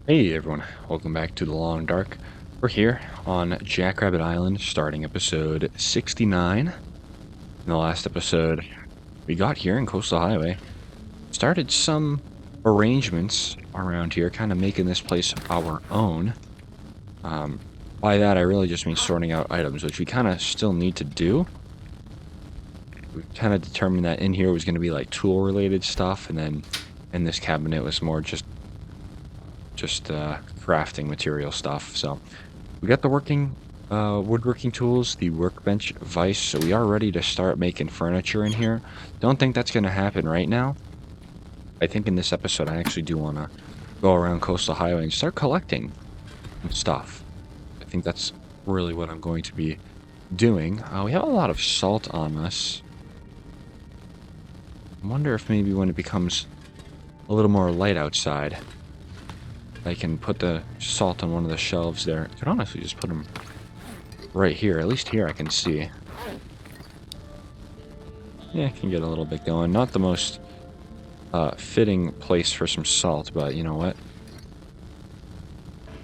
Hey everyone, welcome back to The Long Dark. We're here on Jackrabbit Island, starting episode 69. In the last episode, we got here in Coastal Highway, started some arrangements around here, kind of making this place our own. Um, by that, I really just mean sorting out items, which we kind of still need to do. We kind of determined that in here was going to be like tool-related stuff, and then in this cabinet was more just crafting material stuff. So we got the woodworking tools, the workbench vise, so we are ready to start making furniture in here. Don't think that's going to happen right now. I think in this episode I actually do want to go around Coastal Highway and start collecting stuff. I think that's really what I'm going to be doing. We have a lot of salt on us. I wonder if maybe when it becomes a little more light outside, I can put the salt on one of the shelves there. I could honestly just put them right here. At least here I can see. Yeah, I can get a little bit going. Not the most fitting place for some salt, but you know what?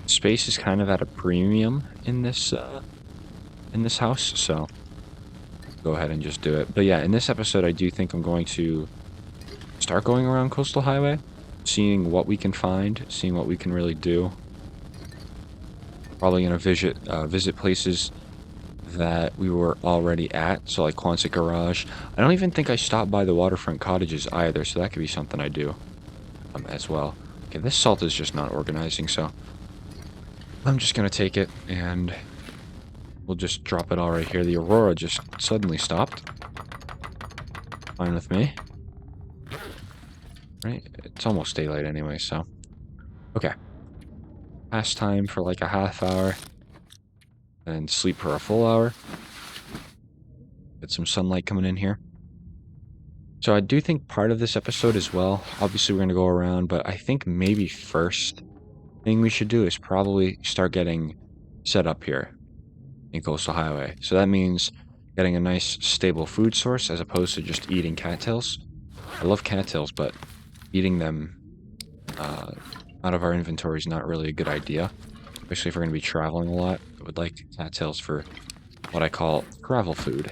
Space is kind of at a premium in this house, so go ahead and just do it. But yeah, in this episode, I do think I'm going to start going around Coastal Highway, seeing what we can find, seeing what we can really do. Probably gonna visit places that we were already at, so like Quonset Garage. I don't even think I stopped by the waterfront cottages either, so that could be something I do as well. Okay, this salt is just not organizing, so I'm just gonna take it and we'll just drop it all right here. The Aurora just suddenly stopped. Fine with me. Right? It's almost daylight anyway, so. Okay. Past time for like a half hour. And sleep for a full hour. Get some sunlight coming in here. So I do think part of this episode as well, obviously we're going to go around, but I think maybe first thing we should do is probably start getting set up here in Coastal Highway. So that means getting a nice stable food source as opposed to just eating cattails. I love cattails, but eating them out of our inventory is not really a good idea, especially if we're going to be traveling a lot. I would like cattails for what I call travel food.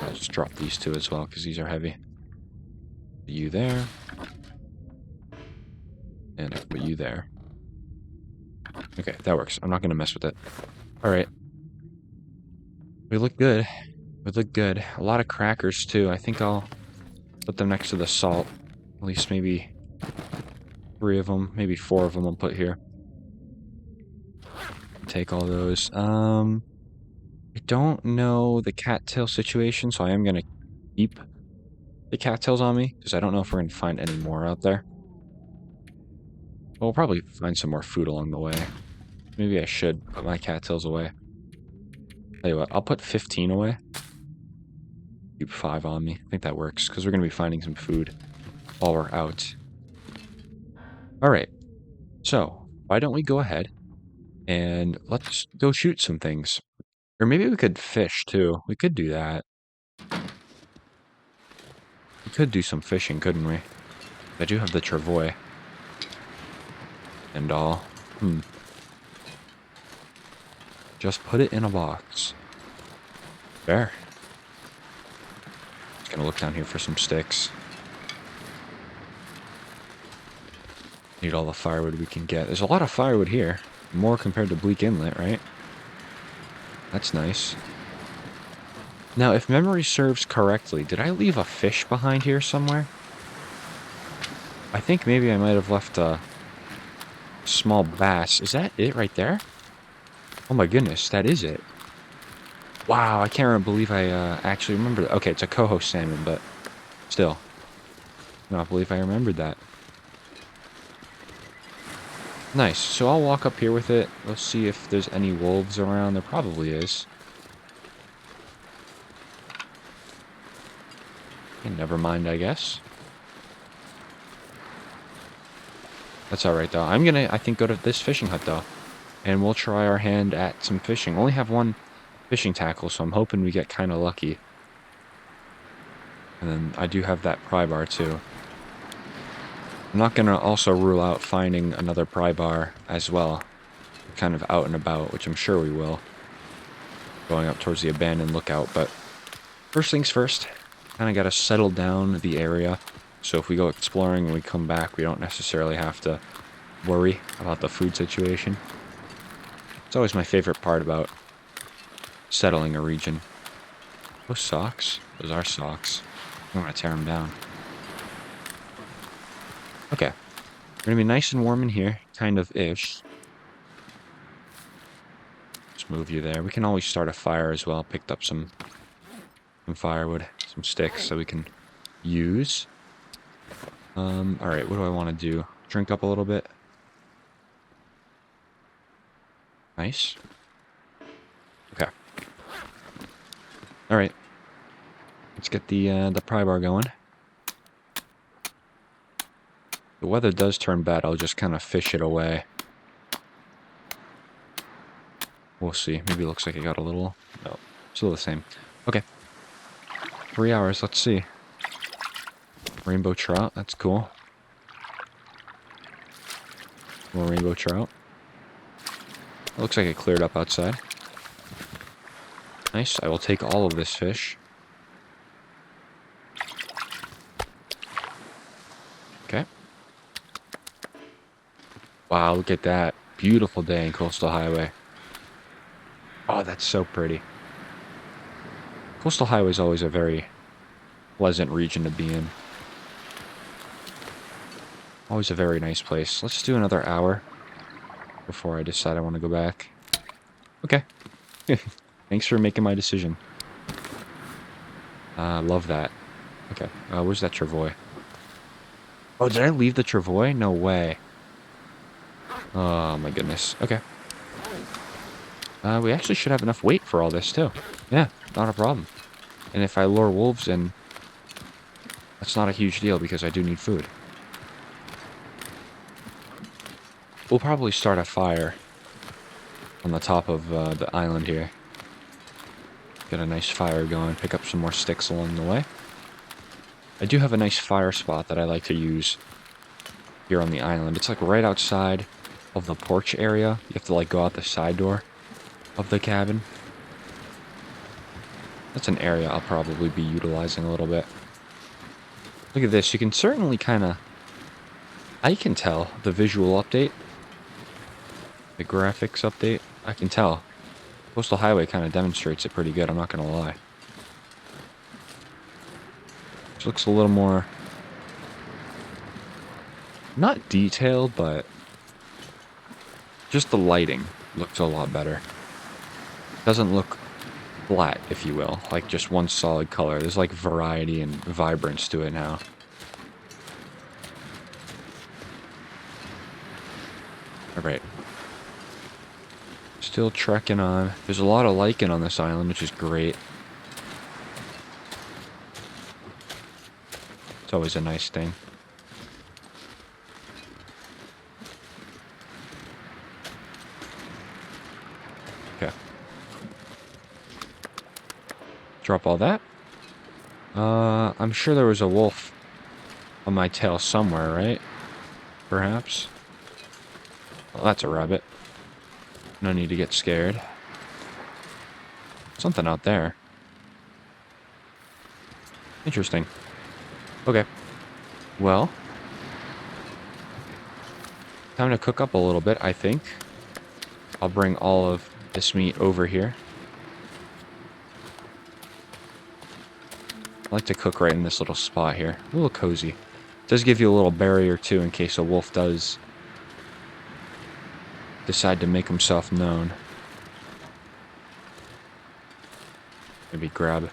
I'll just drop these two as well because these are heavy. Put you there. And I put you there. Okay, that works. I'm not going to mess with it. Alright. We look good. We look good. A lot of crackers too. I think I'll put them next to the salt. At least maybe 3 of them. Maybe 4 of them I'll put here. Take all those. I don't know the cattail situation, so I am going to keep the cattails on me, because I don't know if we're going to find any more out there. We'll probably find some more food along the way. Maybe I should put my cattails away. Tell you what, I'll put 15 away. Keep 5 on me. I think that works, because we're going to be finding some food while we're out. Alright, so why don't we go ahead and let's go shoot some things. Or maybe we could fish, too. We could do that. We could do some fishing, couldn't we? I do have the travois. And all. Just put it in a box. There. Just gonna look down here for some sticks. Need all the firewood we can get. There's a lot of firewood here. More compared to Bleak Inlet, right? That's nice. Now, if memory serves correctly, did I leave a fish behind here somewhere? I think maybe I might have left a small bass. Is that it right there? Oh my goodness, that is it. Wow, I can't believe I actually remember that. Okay, it's a coho salmon, but still. I don't believe I remembered that. Nice, so I'll walk up here with it. Let's see if there's any wolves around. There probably is. Okay, never mind, I guess. That's alright, though. I'm gonna, I think, go to this fishing hut, though. And we'll try our hand at some fishing. Only have 1 fishing tackle, so I'm hoping we get kind of lucky. And then I do have that pry bar, too. I'm not going to also rule out finding another pry bar as well. Kind of out and about, which I'm sure we will. Going up towards the abandoned lookout, but first things first, kind of got to settle down the area. So if we go exploring and we come back, we don't necessarily have to worry about the food situation. It's always my favorite part about settling a region. Those socks? Those are socks. I'm going to tear them down. Okay. We're going to be nice and warm in here. Kind of-ish. Just move you there. We can always start a fire as well. Picked up some firewood, some sticks so we can use. Alright, what do I want to do? Drink up a little bit. Nice. Okay. Alright. Let's get the pry bar going. The weather does turn bad, I'll just kind of fish it away. We'll see. Maybe it looks like it got a little... No, still the same. Okay. 3 hours, let's see. Rainbow trout, that's cool. More rainbow trout. It looks like it cleared up outside. Nice, I will take all of this fish. Okay. Wow, look at that. Beautiful day in Coastal Highway. Oh, that's so pretty. Coastal Highway is always a very pleasant region to be in. Always a very nice place. Let's do another hour before I decide I want to go back. Okay. Thanks for making my decision. Love that. Okay. Where's that travois? Oh, did I leave the travois? No way. Oh, my goodness. Okay. We actually should have enough weight for all this, too. Yeah, not a problem. And if I lure wolves in, that's not a huge deal because I do need food. We'll probably start a fire on the top of the island here. Get a nice fire going, pick up some more sticks along the way. I do have a nice fire spot that I like to use here on the island. It's like right outside of the porch area. You have to like go out the side door of the cabin. That's an area I'll probably be utilizing a little bit. Look at this. You can certainly kind of... I can tell the visual update. The graphics update. I can tell. Coastal Highway kind of demonstrates it pretty good, I'm not going to lie. It looks a little more... not detailed, but... just the lighting looks a lot better. Doesn't look flat, if you will. Like just one solid color. There's like variety and vibrance to it now. Alright. Still trekking on. There's a lot of lichen on this island, which is great. It's always a nice thing. Okay. Drop all that. I'm sure there was a wolf on my tail somewhere, right? Perhaps. Well, that's a rabbit. No need to get scared. Something out there. Interesting. Okay. Well. Time to cook up a little bit, I think. I'll bring all of this meat over here. I like to cook right in this little spot here. A little cozy. It does give you a little barrier, too, in case a wolf does decide to make himself known. Maybe grab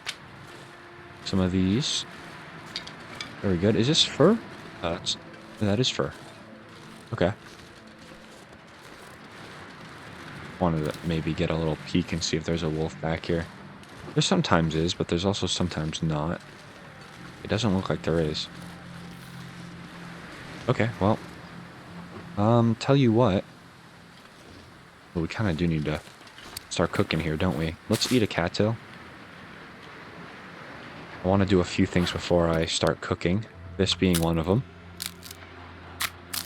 some of these. Very good. Is this fur? That is fur. Okay. Wanted to maybe get a little peek and see if there's a wolf back here. There sometimes is, but there's also sometimes not. It doesn't look like there is. Okay, well. Tell you what. Well, we kind of do need to start cooking here, don't we? Let's eat a cattail. I want to do a few things before I start cooking. This being one of them.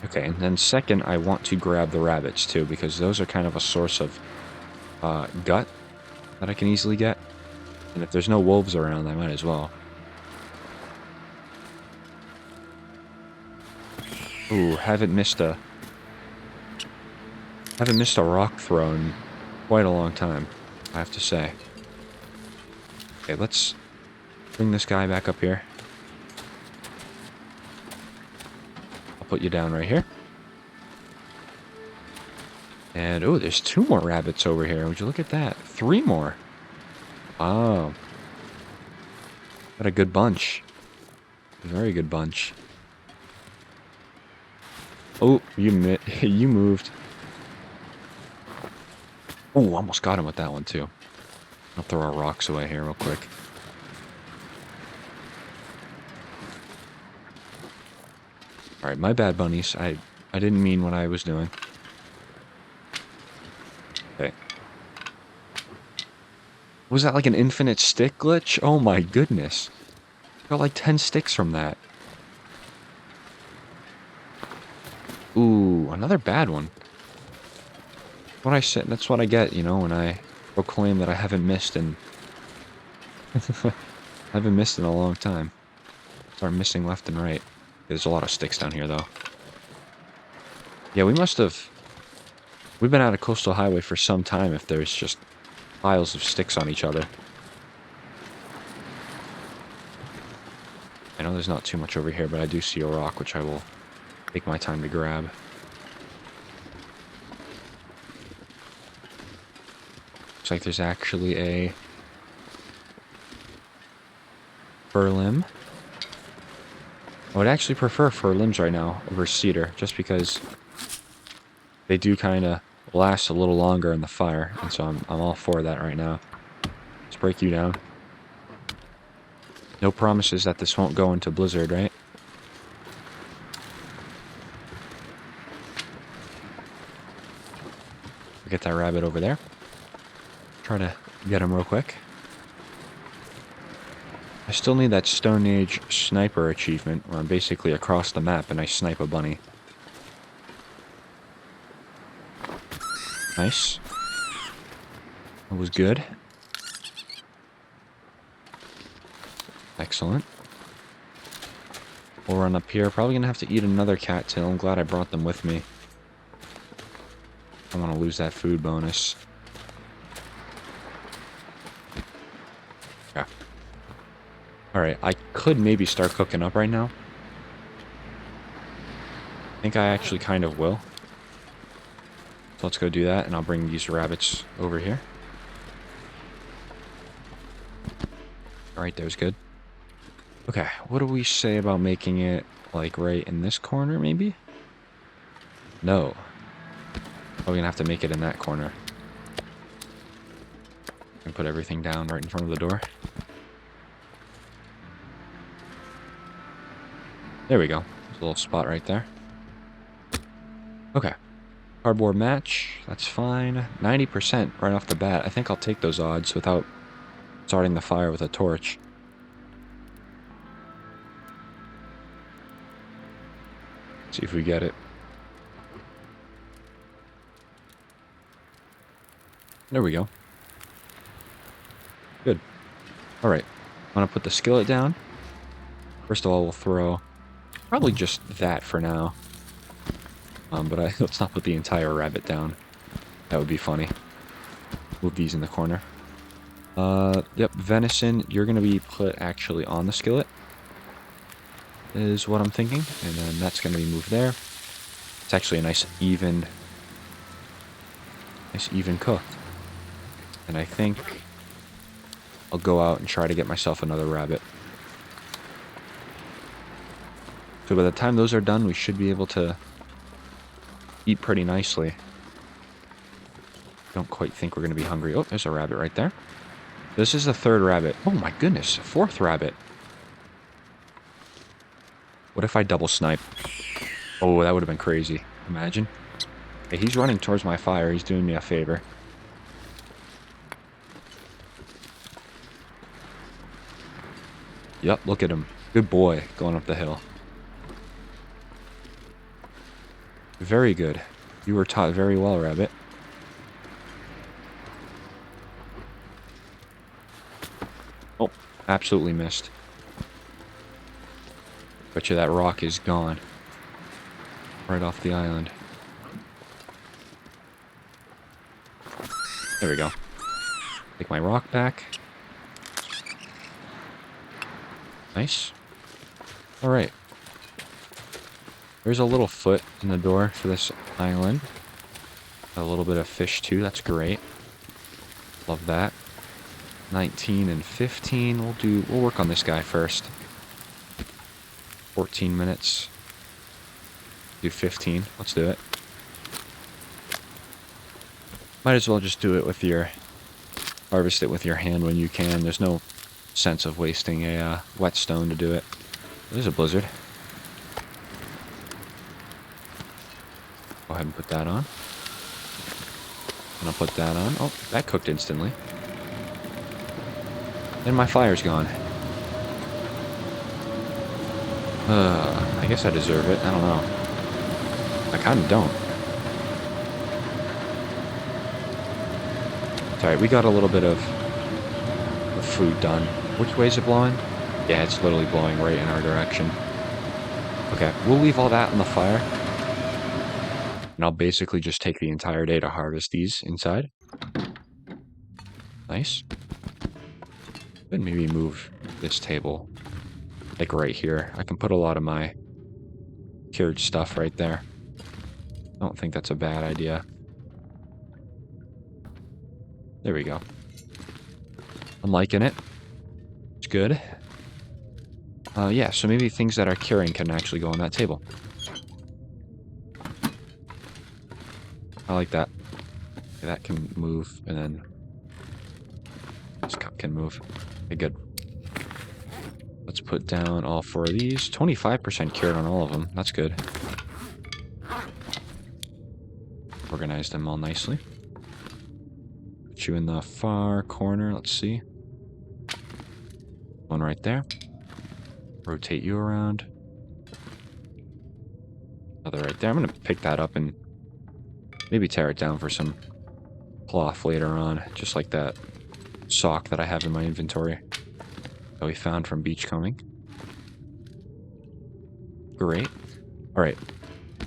Okay, and then second, I want to grab the rabbits too, because those are kind of a source of gut that I can easily get. And if there's no wolves around, I might as well. Ooh, haven't missed a rock throw in quite a long time, I have to say. Okay, let's bring this guy back up here. I'll put you down right here. And, oh, there's 2 more rabbits over here. Would you look at that? 3 more. Oh. Got a good bunch. A very good bunch. Oh, you moved. Oh, almost got him with that one, too. I'll throw our rocks away here real quick. Alright, my bad, bunnies. I didn't mean what I was doing. Okay. Was that like an infinite stick glitch? Oh my goodness. Got like 10 sticks from that. Ooh, another bad one. What I said, that's what I get, you know, when I proclaim that I haven't missed in... I haven't missed in a long time. Start missing left and right. There's a lot of sticks down here, though. Yeah, we must have... We've been out of Coastal Highway for some time if there's just piles of sticks on each other. I know there's not too much over here, but I do see a rock, which I will take my time to grab. Looks like there's actually a fir limb. I would actually prefer fir limbs right now over cedar, just because they do kind of last a little longer in the fire, and so I'm all for that right now. Let's break you down. No promises that this won't go into blizzard, right? Get that rabbit over there. Try to get him real quick. I still need that Stone Age sniper achievement, where I'm basically across the map and I snipe a bunny. Nice. That was good. Excellent. We'll run up here. Probably gonna have to eat another cattail. I'm glad I brought them with me. I don't want to lose that food bonus. Yeah. Alright, I could maybe start cooking up right now. I think I actually kind of will. So let's go do that, and I'll bring these rabbits over here. Alright, there's good. Okay, what do we say about making it, like, right in this corner, maybe? No. Probably gonna have to make it in that corner. And put everything down right in front of the door. There we go. There's a little spot right there. Okay. Cardboard match. That's fine. 90% right off the bat. I think I'll take those odds without starting the fire with a torch. See if we get it. There we go. Good. Alright. I'm gonna put the skillet down. First of all, we'll throw probably just that for now. But let's not put the entire rabbit down. That would be funny. Move these in the corner. Yep, venison, you're gonna be put actually on the skillet. Is what I'm thinking. And then that's gonna be moved there. It's actually a nice even cook. And I think I'll go out and try to get myself another rabbit. So by the time those are done, we should be able to eat pretty nicely. Don't quite think we're going to be hungry. Oh, there's a rabbit right there. This is the 3rd rabbit. Oh my goodness, 4th rabbit. What if I double snipe? Oh, that would have been crazy. Imagine. Hey, he's running towards my fire. He's doing me a favor. Yep, look at him. Good boy, going up the hill. Very good. You were taught very well, Rabbit. Oh, absolutely missed. Bet you that rock is gone. Right off the island. There we go. Take my rock back. Nice. Alright. There's a little foot in the door for this island. A little bit of fish too, that's great. Love that. 19 and 15. We'll work on this guy first. 14 minutes. Do 15. Let's do it. Might as well just do it with your... Harvest it with your hand when you can. There's no sense of wasting a whetstone to do it. There's a blizzard. Go ahead and put that on. And I'll put that on. Oh, that cooked instantly. And my fire's gone. I guess I deserve it. I don't know. I kind of don't. It's alright, we got a little bit of the food done. Which way is it blowing? Yeah, it's literally blowing right in our direction. Okay, we'll leave all that on the fire. And I'll basically just take the entire day to harvest these inside. Nice. Then maybe move this table, like right here. I can put a lot of my cured stuff right there. I don't think that's a bad idea. There we go. I'm liking it. It's good. Yeah, so maybe things that are curing can actually go on that table. I like that. Okay, that can move, and then this cup can move. Okay, good. Let's put down all 4 of these. 25% cured on all of them. That's good. Organize them all nicely. Put you in the far corner. Let's see. One right there. Rotate you around. Another right there. I'm going to pick that up and maybe tear it down for some cloth later on. Just like that sock that I have in my inventory that we found from beachcombing. Great. Alright.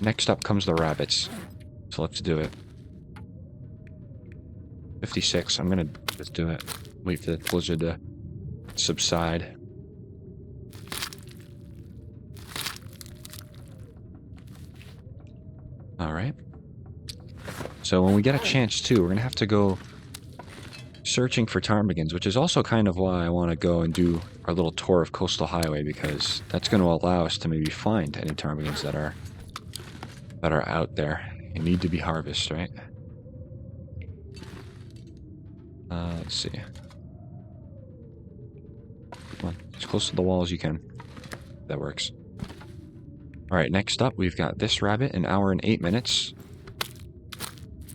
Next up comes the rabbits. So let's do it. 56. I'm going to just do it. Wait for the blizzard to subside. Alright. So when we get a chance too, we're going to have to go searching for ptarmigans, which is also kind of why I want to go and do our little tour of Coastal Highway, because that's going to allow us to maybe find any ptarmigans that are out there and need to be harvested, right? Let's see. Come on, as close to the wall as you can. That works. Alright, next up, we've got this rabbit, 1 hour and 8 minutes.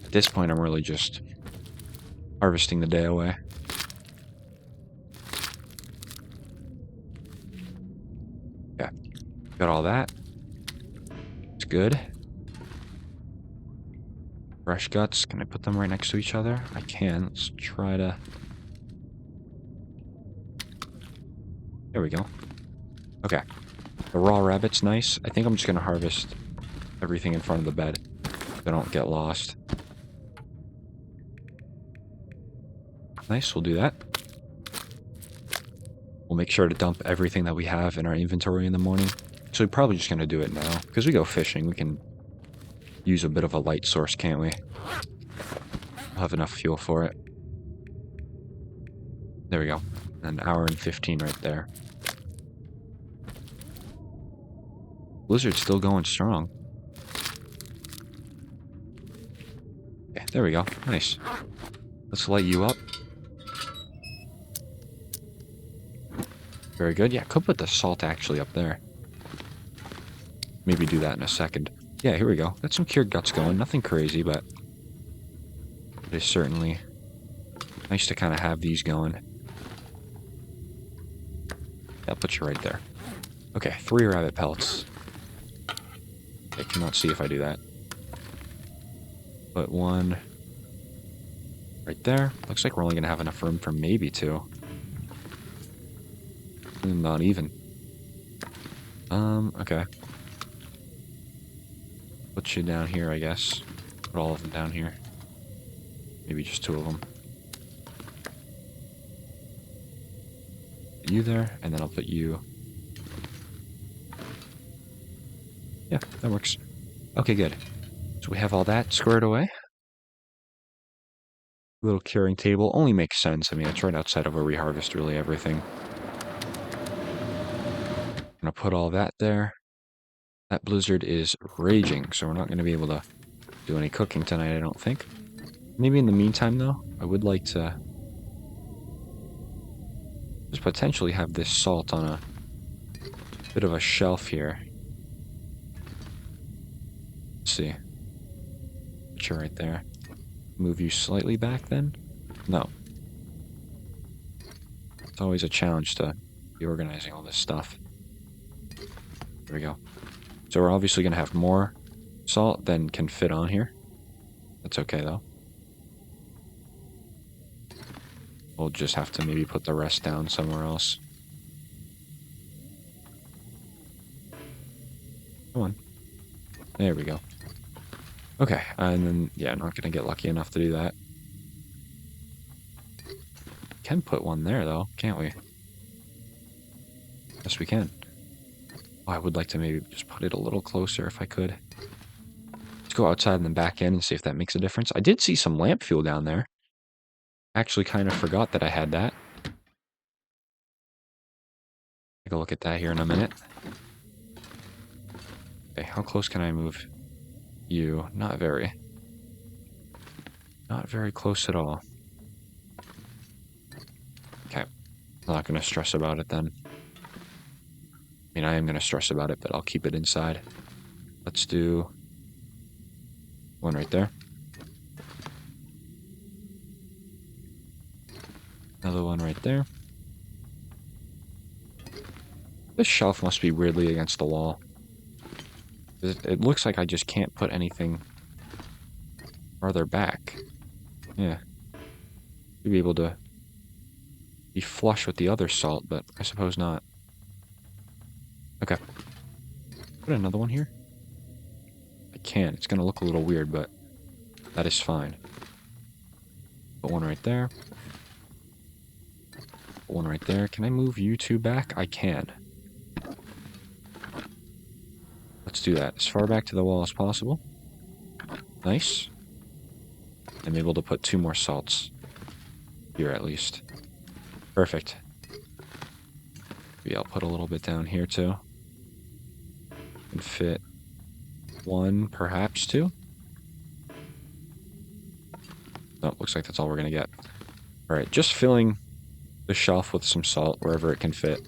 At this point, I'm really just harvesting the day away. Yeah, got all that. It's good. Fresh guts, can I put them right next to each other? I can. Let's try to... There we go. Okay. The raw rabbit's nice. I think I'm just going to harvest everything in front of the bed so they don't get lost. Nice, we'll do that. We'll make sure to dump everything that we have in our inventory in the morning. So we're probably just going to do it now. Because we go fishing, we can use a bit of a light source, can't we? We'll have enough fuel for it. There we go. 1 hour and 15 right there. Blizzard's still going strong. Okay, there we go. Nice. Let's light you up. Very good. Yeah, could put the salt actually up there. Maybe do that in a second. Yeah, here we go. Got some cured guts going. Nothing crazy, but it is certainly nice to kind of have these going. Yeah, I'll put you right there. Okay, 3 rabbit pellets. I cannot see if I do that. Put one right there. Looks like we're only going to have enough room for maybe two. Not even. Okay. Put you down here, I guess. Put all of them down here. Maybe just two of them. Put you there, and then I'll put you... Yeah, that works. Okay, good. So we have all that squared away. Little curing table only makes sense. I mean, it's right outside of where we harvest really everything. I'm gonna put all that there. That blizzard is raging, so we're not gonna be able to do any cooking tonight, I don't think. Maybe in the meantime, though, I would like to just potentially have this salt on a bit of a shelf here. Let's see. Put you right there. Move you slightly back then? No. It's always a challenge to be organizing all this stuff. There we go. So we're obviously going to have more salt than can fit on here. That's okay, though. We'll just have to maybe put the rest down somewhere else. Come on. There we go. Okay, and then, yeah, not going to get lucky enough to do that. Can put one there, though, can't we? Yes, we can. Oh, I would like to maybe just put it a little closer if I could. Let's go outside and then back in and see if that makes a difference. I did see some lamp fuel down there. Actually kind of forgot that I had that. Take a look at that here in a minute. Okay, how close can I move you? Not very. Not very close at all. Okay. I'm not going to stress about it then. I mean, I am going to stress about it, but I'll keep it inside. Let's do one right there. Another one right there. This shelf must be weirdly against the wall. It looks like I just can't put anything farther back. Yeah. You'd be able to be flush with the other salt, but I suppose not. Okay. Put another one here. I can. It's going to look a little weird, but that is fine. Put one right there. Put one right there. Can I move you two back? I can. Let's do that. As far back to the wall as possible. Nice. I'm able to put two more salts. Here, at least. Perfect. Maybe I'll put a little bit down here, too. And fit one, perhaps two. Oh, looks like that's all we're going to get. Alright, just filling the shelf with some salt wherever it can fit.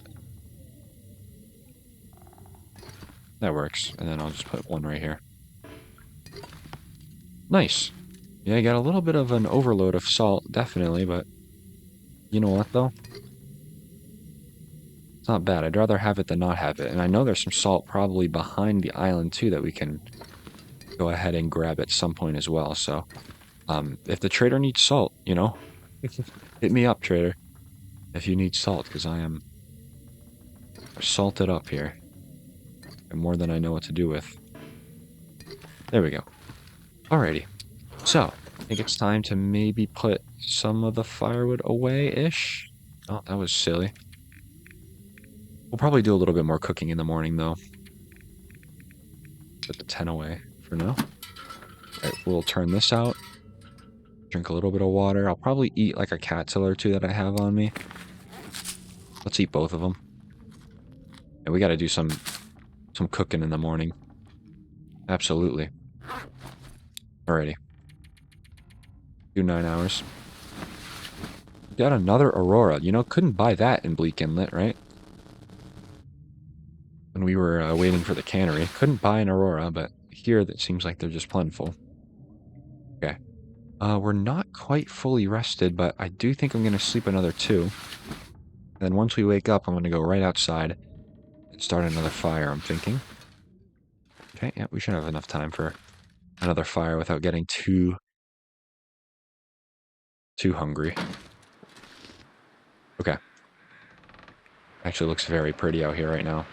That works. And then I'll just put one right here. Nice. Yeah, I got a little bit of an overload of salt, definitely, but you know what, though? It's not bad. I'd rather have it than not have it. And I know there's some salt probably behind the island, too, that we can go ahead and grab at some point as well. So, if the trader needs salt, you know, hit me up, trader, if you need salt, because I am salted up here. And more than I know what to do with. There we go. Alrighty. So, I think it's time to maybe put some of the firewood away-ish. Oh, that was silly. We'll probably do a little bit more cooking in the morning, though. Put the 10 away for now. Alright, we'll turn this out. Drink a little bit of water. I'll probably eat like a cat or two that I have on me. Let's eat both of them. And we gotta do some cooking in the morning. Absolutely. Alrighty. Do 9 hours. Got another Aurora. You know, couldn't buy that in Bleak Inlet, right? When we were waiting for the cannery. Couldn't buy an Aurora, but here that seems like they're just plentiful. Okay. We're not quite fully rested, but I do think I'm going to sleep another 2. And then once we wake up, I'm going to go right outside and start another fire, I'm thinking. Okay, yeah, we should have enough time for another fire without getting too hungry. Okay. Actually looks very pretty out here right now.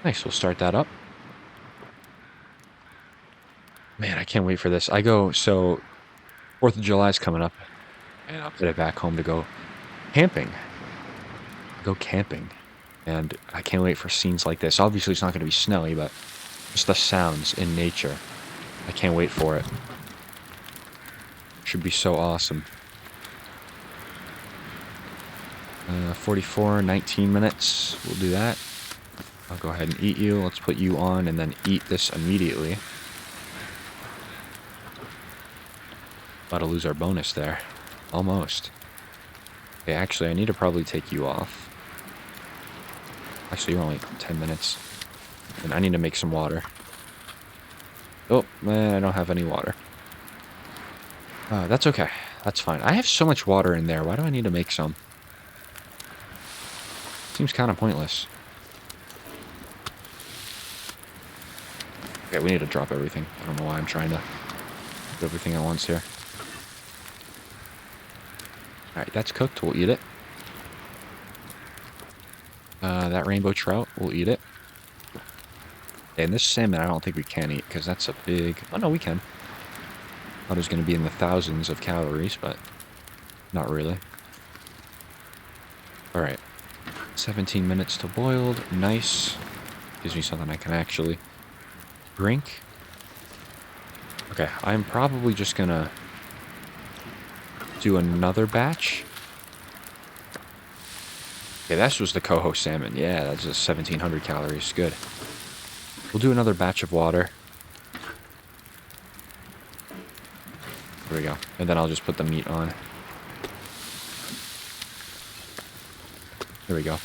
Nice, we'll start that up. Man, I can't wait for this. So 4th of July is coming up, and I'll get it back home to go camping. Go camping. And I can't wait for scenes like this. Obviously, it's not going to be snowy, but just the sounds in nature. I can't wait for it. Should be so awesome. 44, 19 minutes. We'll do that. I'll go ahead and eat you. Let's put you on and then eat this immediately. About to lose our bonus there. Almost. Okay, actually, I need to probably take you off. Actually, you're only 10 minutes. And I need to make some water. Oh, man, I don't have any water. That's okay. That's fine. I have so much water in there. Why do I need to make some? Seems kind of pointless. Okay, we need to drop everything. I don't know why I'm trying to do everything at once here. Alright, that's cooked. We'll eat it. That rainbow trout, we'll eat it. And this salmon, I don't think we can eat, because that's a big... Oh, no, we can. I thought it was going to be in the thousands of calories, but not really. Alright. 17 minutes to boiled. Nice. Gives me something I can actually drink. Okay, I'm probably just going to do another batch. Okay, this was the coho salmon. Yeah, that's just 1,700 calories. Good. We'll do another batch of water. There we go. And then I'll just put the meat on. There we go.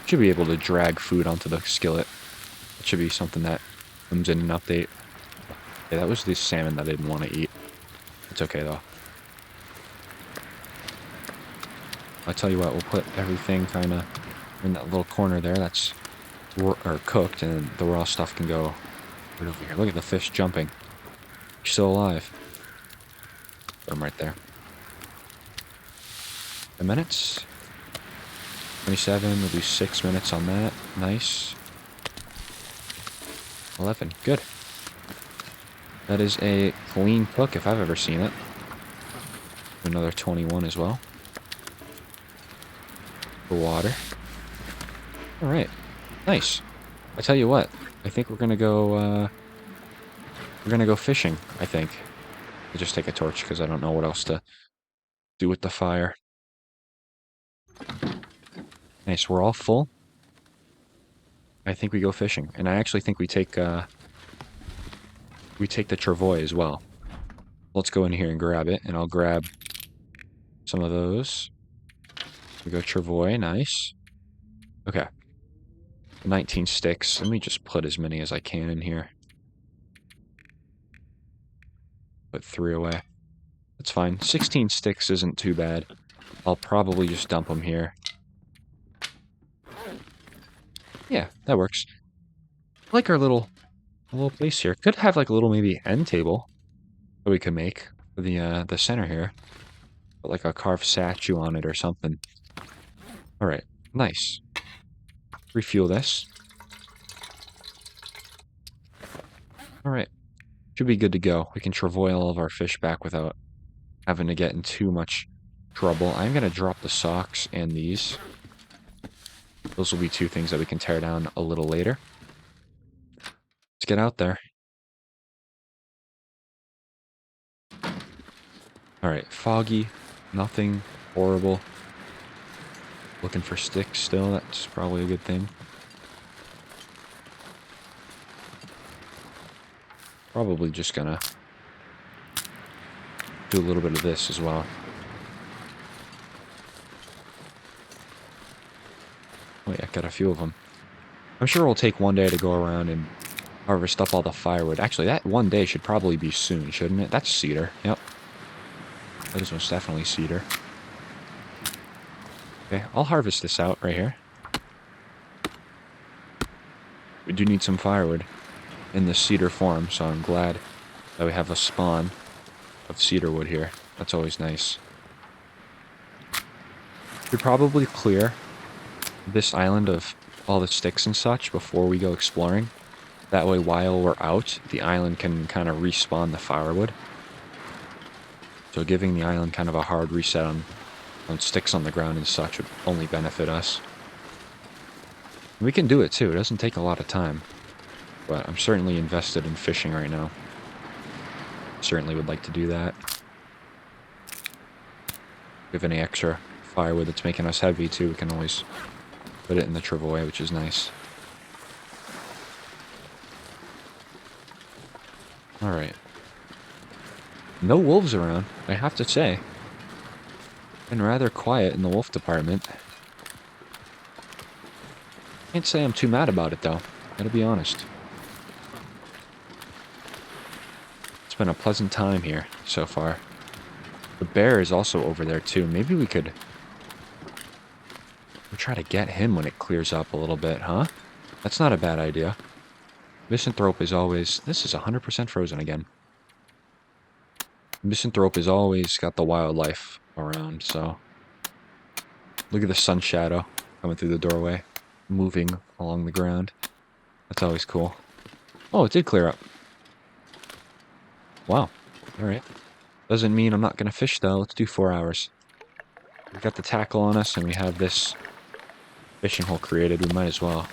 Should be able to drag food onto the skillet. It should be something that comes in an update. Yeah, that was the salmon that I didn't want to eat. It's okay, though. I'll tell you what, we'll put everything kind of in that little corner there that's cooked, and the raw stuff can go right over here. Look at the fish jumping. He's still alive. Put him right there. 10 minutes. 27, we'll do 6 minutes on that. Nice. 11, good. That is a clean cook if I've ever seen it. Another 21 as well. For water. Alright. Nice. I tell you what, I think we're gonna go fishing, I think. I'll just take a torch because I don't know what else to do with the fire. Nice, we're all full. I think we go fishing. And I actually think we take the travois as well. Let's go in here and grab it, and I'll grab some of those. We go travois, nice. Okay. 19 sticks. Let me just put as many as I can in here. Put 3 away. That's fine. 16 sticks isn't too bad. I'll probably just dump them here. Yeah, that works. I like our little place here. Could have like a little maybe end table that we could make for the center here. Put like a carved statue on it or something. Alright, nice. Refuel this. Alright. Should be good to go. We can travois all of our fish back without having to get in too much trouble. I'm going to drop the socks and these. Those will be 2 things that we can tear down a little later. Let's get out there. Alright, foggy. Nothing horrible. Looking for sticks still. That's probably a good thing. Probably just gonna do a little bit of this as well. Oh yeah, got a few of them. I'm sure it'll take one day to go around and harvest up all the firewood. Actually, that one day should probably be soon, shouldn't it? That's cedar. Yep. That is most definitely cedar. Okay, I'll harvest this out right here. we do need some firewood in the cedar form, so I'm glad that we have a spawn of cedar wood here. That's always nice. We'd probably clear this island of all the sticks and such before we go exploring. That way, while we're out, the island can kind of respawn the firewood. So giving the island kind of a hard reset on sticks on the ground and such would only benefit us. We can do it too. It doesn't take a lot of time. But I'm certainly invested in fishing right now. Certainly would like to do that. If we have any extra firewood that's making us heavy too, we can always put it in the travois, which is nice. Alright. No wolves around, I have to say. Been rather quiet in the wolf department. Can't say I'm too mad about it though, gotta be honest. It's been a pleasant time here so far. The bear is also over there too. Maybe we could try to get him when it clears up a little bit, huh? That's not a bad idea. Misanthrope is always... This is 100% frozen again. Misanthrope has always got the wildlife around, so... Look at the sun shadow coming through the doorway, moving along the ground. That's always cool. Oh, it did clear up. Wow. Alright. Doesn't mean I'm not going to fish, though. Let's do 4 hours. We've got the tackle on us, and we have this fishing hole created. We might as well.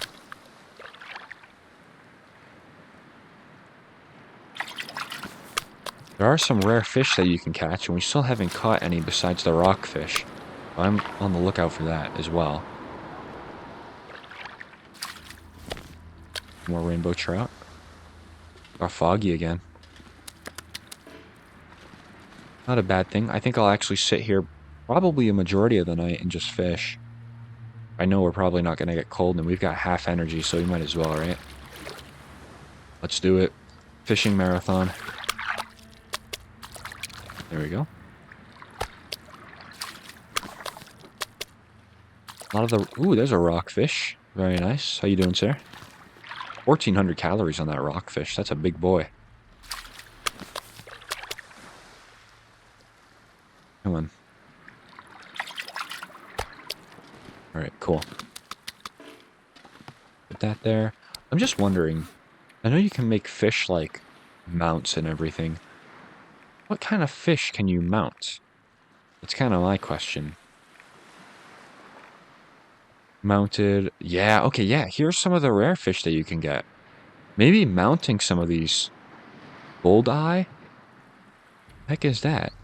There are some rare fish that you can catch, and we still haven't caught any besides the rockfish. I'm on the lookout for that as well. More rainbow trout. Got foggy again. Not a bad thing. I think I'll actually sit here probably a majority of the night and just fish. I know we're probably not going to get cold, and we've got half energy, so we might as well, right? Let's do it. Fishing marathon. There we go. A lot of the... Ooh, there's a rockfish. Very nice. How you doing, sir? 1,400 calories on that rockfish. That's a big boy. Come on. Alright, cool. Put that there. I'm just wondering. I know you can make fish, like, mounts and everything. What kind of fish can you mount? That's kind of my question. Mounted. Yeah, okay, yeah. Here's some of the rare fish that you can get. Maybe mounting some of these. Goldeye? Heck is that?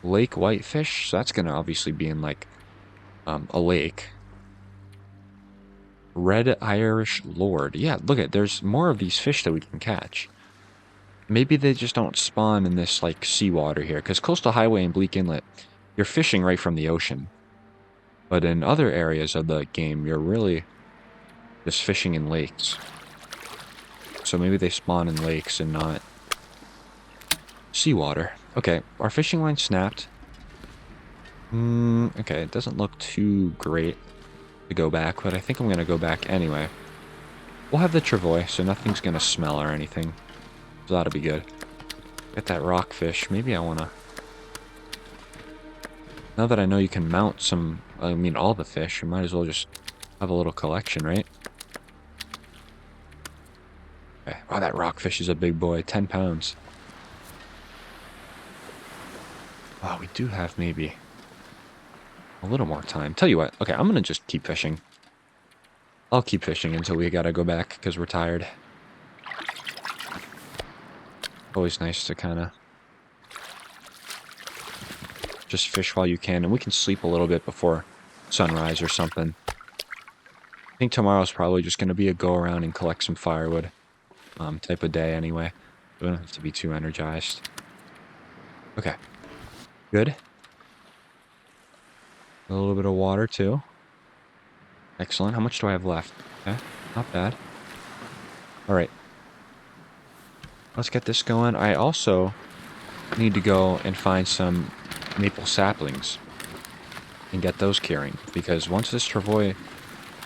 Lake whitefish? So that's going to obviously be in, like, a lake. Red Irish Lord. Yeah, look at, there's more of these fish that we can catch. Maybe they just don't spawn in this, like, seawater here. Because Coastal Highway and Bleak Inlet, you're fishing right from the ocean. But in other areas of the game, you're really just fishing in lakes. So maybe they spawn in lakes and not seawater. Okay, our fishing line snapped. Okay, it doesn't look too great to go back, but I think I'm going to go back anyway. We'll have the travois, so nothing's going to smell or anything. So that'll be good. Get that rockfish. Maybe I want to... Now that I know you can mount some... I mean, all the fish, you might as well just have a little collection, right? Okay. Wow, that rockfish is a big boy. 10 pounds. Wow, we do have maybe a little more time. Tell you what. Okay, I'm going to just keep fishing. I'll keep fishing until we got to go back because we're tired. Always nice to kind of just fish while you can. And we can sleep a little bit before sunrise or something. I think tomorrow's probably just going to be a go around and collect some firewood type of day anyway. We don't have to be too energized. Okay. Good. A little bit of water too. Excellent. How much do I have left? Okay. Not bad. Alright. Let's get this going. I also need to go and find some maple saplings and get those curing, because once this travois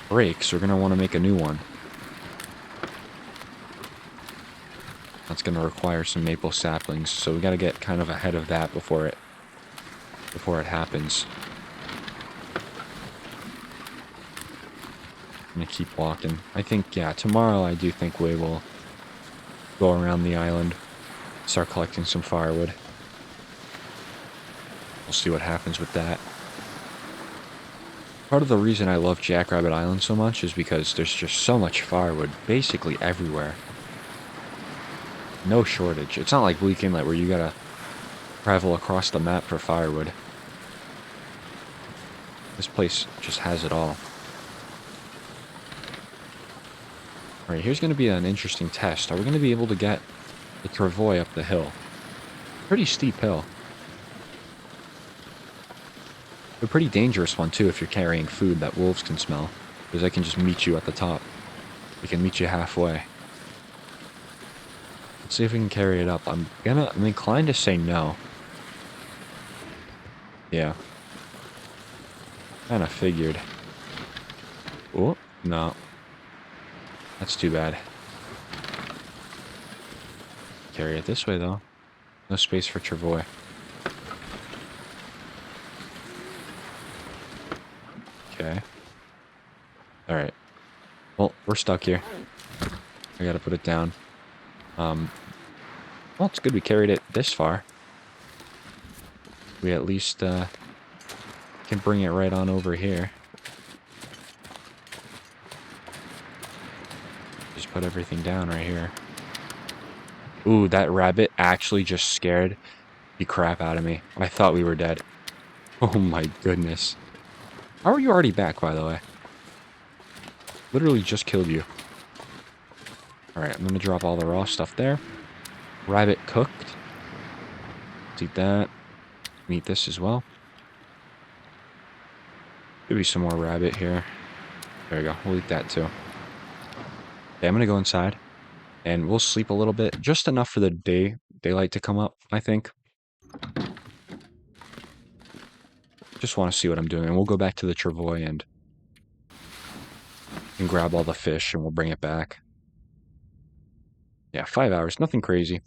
breaks, we're going to want to make a new one. That's going to require some maple saplings, so we got to get kind of ahead of that before it happens. I'm going to keep walking. I think, yeah, tomorrow I do think we will go around the island, start collecting some firewood. We'll see what happens with that. Part of the reason I love Jackrabbit Island so much is because there's just so much firewood basically everywhere. No shortage. It's not like Bleak Inlet where you gotta travel across the map for firewood. This place just has it all. Alright, here's going to be an interesting test. Are we going to be able to get the travois up the hill? Pretty steep hill. A pretty dangerous one, too, if you're carrying food that wolves can smell. Because they can just meet you at the top. They can meet you halfway. Let's see if we can carry it up. I'm inclined to say no. Yeah. Kinda figured. Oh, no. That's too bad. Carry it this way, though. No space for travois. Okay. Alright. Well, we're stuck here. I gotta put it down. Well, it's good we carried it this far. We at least, can bring it right on over here. Just put everything down right here. Ooh, that rabbit actually just scared the crap out of me. I thought we were dead. Oh my goodness. How are you already back, by the way? Literally just killed you. Alright, I'm gonna drop all the raw stuff there. Rabbit cooked. Let's eat that. Eat this as well. Maybe some more rabbit here. There we go. We'll eat that too. Okay, I'm gonna go inside. And we'll sleep a little bit. Just enough for the daylight to come up, I think. Just want to see what I'm doing. And we'll go back to the travois and grab all the fish and we'll bring it back. Yeah, 5 hours. Nothing crazy.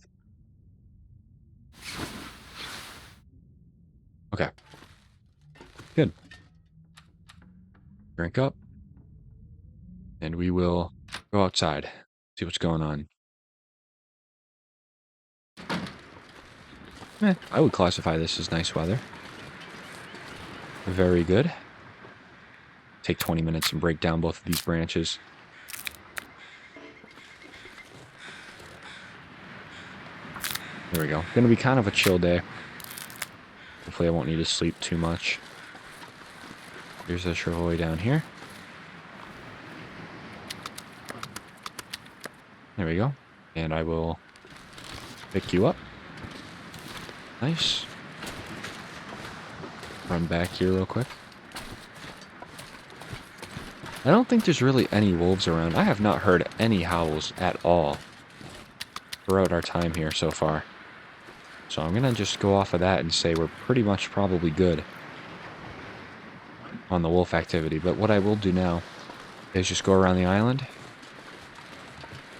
Okay. Good. Drink up. And we will go outside. See what's going on. I would classify this as nice weather. Very good. Take 20 minutes and break down both of these branches. There we go. Gonna be kind of a chill day. Hopefully I won't need to sleep too much. Here's the travois down here. There we go. And I will pick you up. Nice. Run back here real quick. I don't think there's really any wolves around. I have not heard any howls at all throughout our time here so far. So I'm gonna just go off of that and say we're pretty much probably good on the wolf activity. But what I will do now is just go around the island,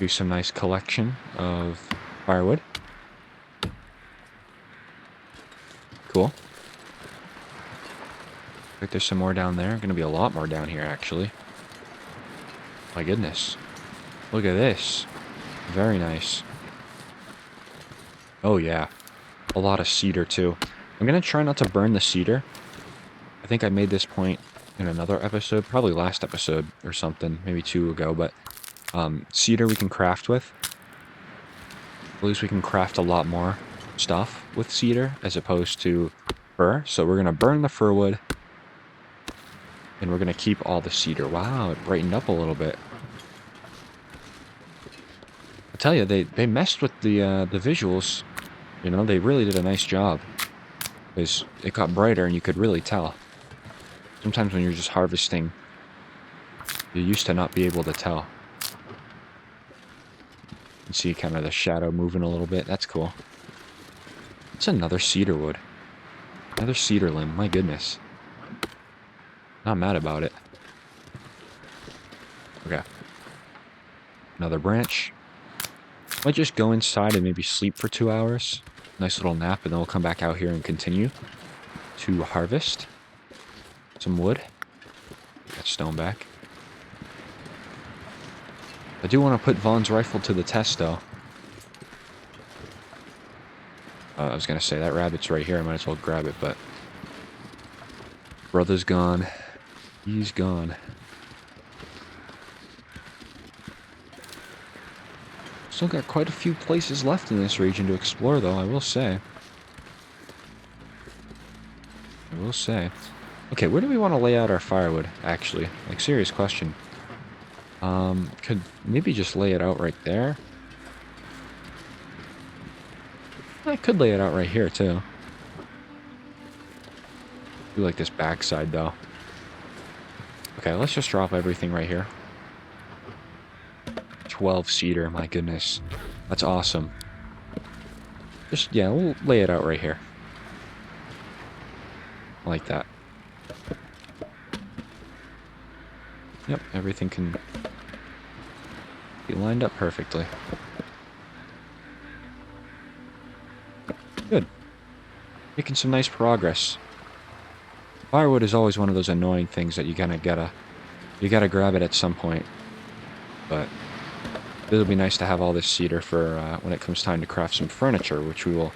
do some nice collection of firewood. Cool. Like there's some more down there. Gonna be a lot more down here, actually. My goodness. Look at this. Very nice. Oh, yeah. A lot of cedar, too. I'm gonna try not to burn the cedar. I think I made this point in another episode, probably last episode or something, maybe 2 ago, but cedar we can craft with. At least we can craft a lot more stuff with cedar as opposed to fir. So we're gonna burn the fir wood. And we're going to keep all the cedar. Wow, it brightened up a little bit. I tell you, they messed with the visuals. You know, they really did a nice job. Because it got brighter and you could really tell. Sometimes when you're just harvesting, you used to not be able to tell. You can see kind of the shadow moving a little bit. That's cool. It's another cedar wood. Another cedar limb. My goodness. Not mad about it. Okay. Another branch. Might just go inside and maybe sleep for 2 hours. Nice little nap, and then we'll come back out here and continue to harvest some wood. Get that stone back. I do want to put Vaughn's rifle to the test, though. I was going to say, that rabbit's right here. I might as well grab it, but... Brother's gone. He's gone. Still got quite a few places left in this region to explore, though, I will say. Okay, where do we want to lay out our firewood, actually? Like, serious question. Could maybe just lay it out right there. I could lay it out right here, too. Do like this backside, though. Okay, let's just drop everything right here. 12 cedar, my goodness. That's awesome. Just, yeah, we'll lay it out right here. Like that. Yep, everything can be lined up perfectly. Good. Making some nice progress. Firewood is always one of those annoying things that you kind of gotta grab it at some point. But it'll be nice to have all this cedar for when it comes time to craft some furniture, which we will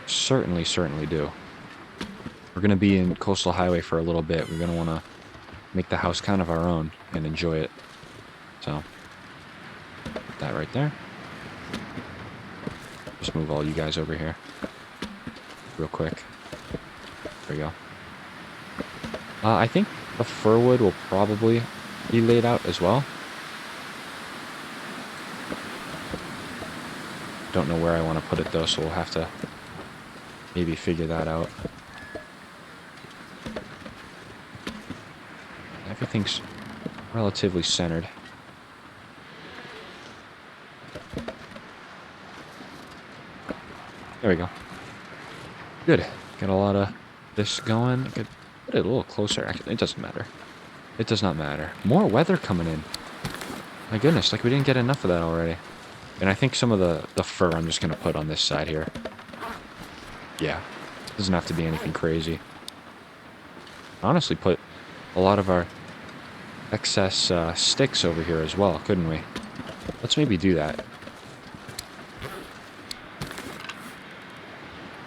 certainly do. We're going to be in Coastal Highway for a little bit. We're going to want to make the house kind of our own and enjoy it. So, put that right there. Just move all you guys over here. Real quick. There we go. I think the firwood will probably be laid out as well. Don't know where I want to put it though, so we'll have to maybe figure that out. Everything's relatively centered. There we go. Good. Got a lot of this going. Could put it a little closer. Actually, it doesn't matter. It does not matter. More weather coming in. My goodness, like we didn't get enough of that already. And I think some of the fur I'm just going to put on this side here. Yeah. Doesn't have to be anything crazy. Honestly, put a lot of our excess sticks over here as well, couldn't we? Let's maybe do that.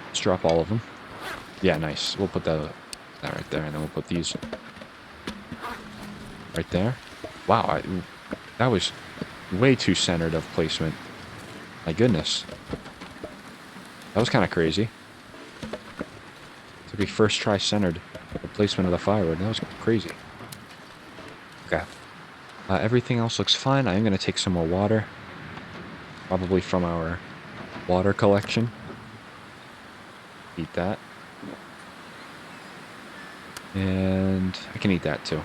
Let's drop all of them. Yeah, nice. We'll put that right there, and then we'll put these right there. Wow, that was way too centered of placement. My goodness. That was kind of crazy. To be first try centered the placement of the firewood. That was crazy. Okay. Everything else looks fine. I am going to take some more water. Probably from our water collection. Eat that. And I can eat that too.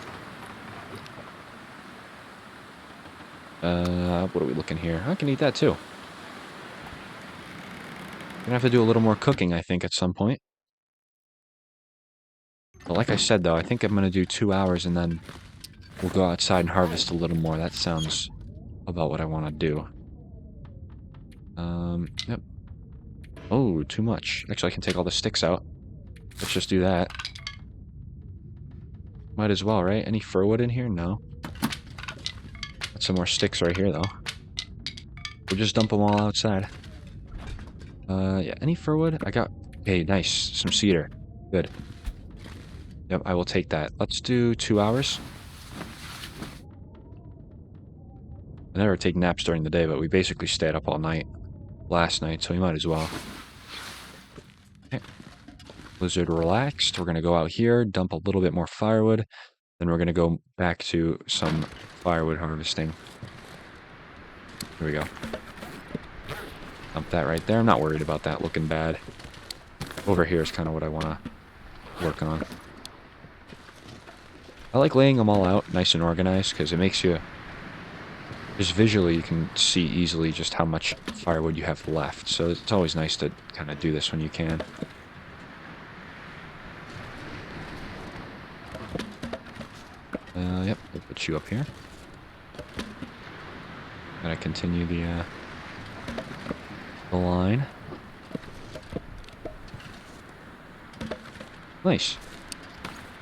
What are we looking here? I can eat that too. Gonna have to do a little more cooking, I think, at some point. But like I said, though, I think I'm gonna do 2 hours and then we'll go outside and harvest a little more. That sounds about what I want to do. Yep. Oh, too much. Actually, I can take all the sticks out. Let's just do that. Might as well, right? Any firwood in here? No. Got some more sticks right here, though. We'll just dump them all outside. Yeah, any firwood? I got... Hey, nice. Some cedar. Good. Yep, I will take that. Let's do 2 hours. I never take naps during the day, but we basically stayed up all night last night, so we might as well. Okay. Blizzard relaxed. We're going to go out here, dump a little bit more firewood. Then we're going to go back to some firewood harvesting. Here we go. Dump that right there. I'm not worried about that looking bad. Over here is kind of what I want to work on. I like laying them all out nice and organized because it makes you... Just visually, you can see easily just how much firewood you have left. So it's always nice to kind of do this when you can. Yep, we'll put you up here. Gotta continue the The line. Nice.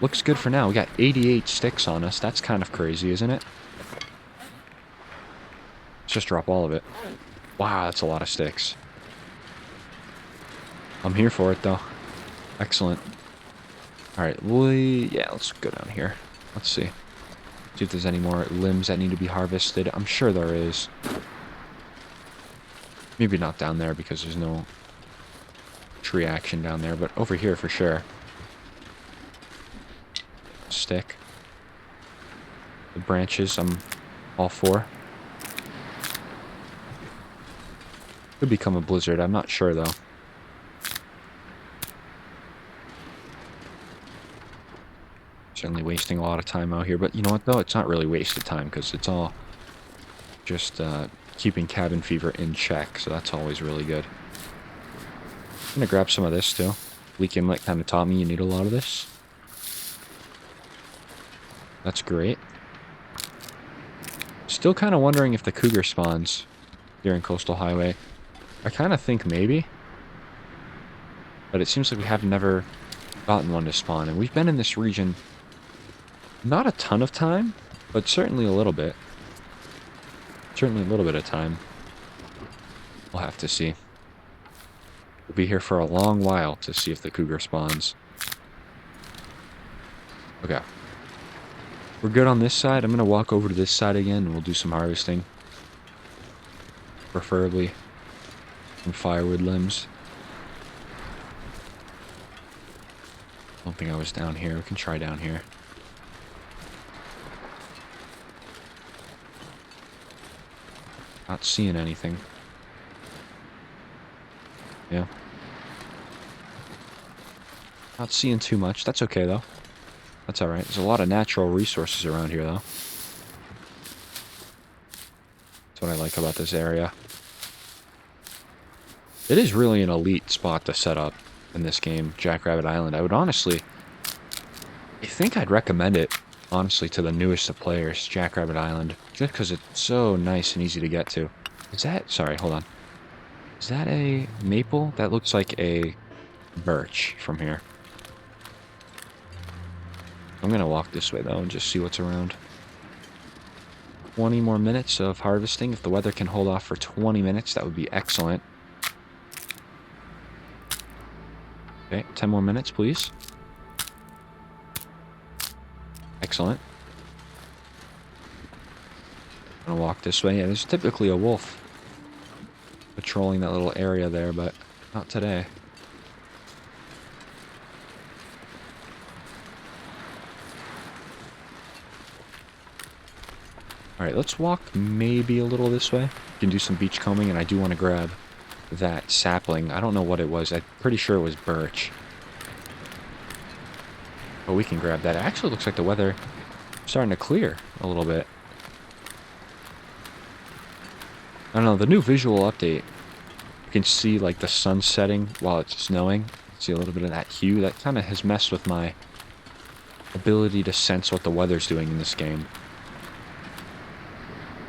Looks good for now. We got 88 sticks on us. That's kind of crazy, isn't it? Let's just drop all of it. Wow, that's a lot of sticks. I'm here for it, though. Excellent. Alright, yeah, let's go down here. Let's see. See if there's any more limbs that need to be harvested. I'm sure there is. Maybe not down there because there's no tree action down there, but over here for sure. Stick. The branches, I'm all for. Could become a blizzard, I'm not sure though. Certainly wasting a lot of time out here, but you know what though? It's not really wasted time because it's all just keeping cabin fever in check, so that's always really good. I'm gonna grab some of this too. Leak Inlet kind of taught me you need a lot of this. That's great. Still kind of wondering if the cougar spawns here in Coastal Highway. I kind of think maybe. But it seems like we have never gotten one to spawn. And we've been in this region not a ton of time, but certainly a little bit. Certainly a little bit of time. We'll have to see. We'll be here for a long while to see if the cougar spawns. Okay. We're good on this side. I'm going to walk over to this side again and we'll do some harvesting. Preferably some firewood limbs. I don't think I was down here. We can try down here. Not seeing anything. Yeah. Not seeing too much. That's okay, though. That's alright. There's a lot of natural resources around here, though. That's what I like about this area. It is really an elite spot to set up in this game, Jackrabbit Island. I would honestly... I think I'd recommend it, honestly, to the newest of players, Jackrabbit Island. Just because it's so nice and easy to get to. Is that... Sorry, hold on. Is that a maple? That looks like a birch from here. I'm going to walk this way, though, and just see what's around. 20 more minutes of harvesting. If the weather can hold off for 20 minutes, that would be excellent. Okay, 10 more minutes, please. Excellent. I'm going to walk this way. Yeah, there's typically a wolf patrolling that little area there, but not today. Alright, let's walk maybe a little this way. We can do some beach combing, and I do want to grab that sapling. I don't know what it was. I'm pretty sure it was birch. But we can grab that. It actually looks like the weather is starting to clear a little bit. I don't know, the new visual update, you can see like the sun setting while it's snowing. See a little bit of that hue. That kind of has messed with my ability to sense what the weather's doing in this game.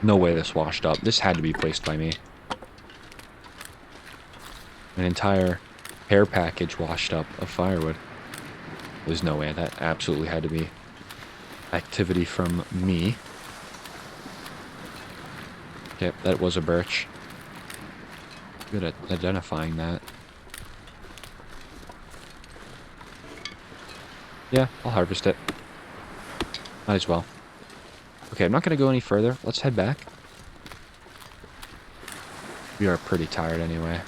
No way this washed up. This had to be placed by me. An entire hair package washed up of firewood. There's no way. That absolutely had to be activity from me. Yep, that was a birch. Good at identifying that. Yeah, I'll harvest it. Might as well. Okay, I'm not going to go any further. Let's head back. We are pretty tired anyway.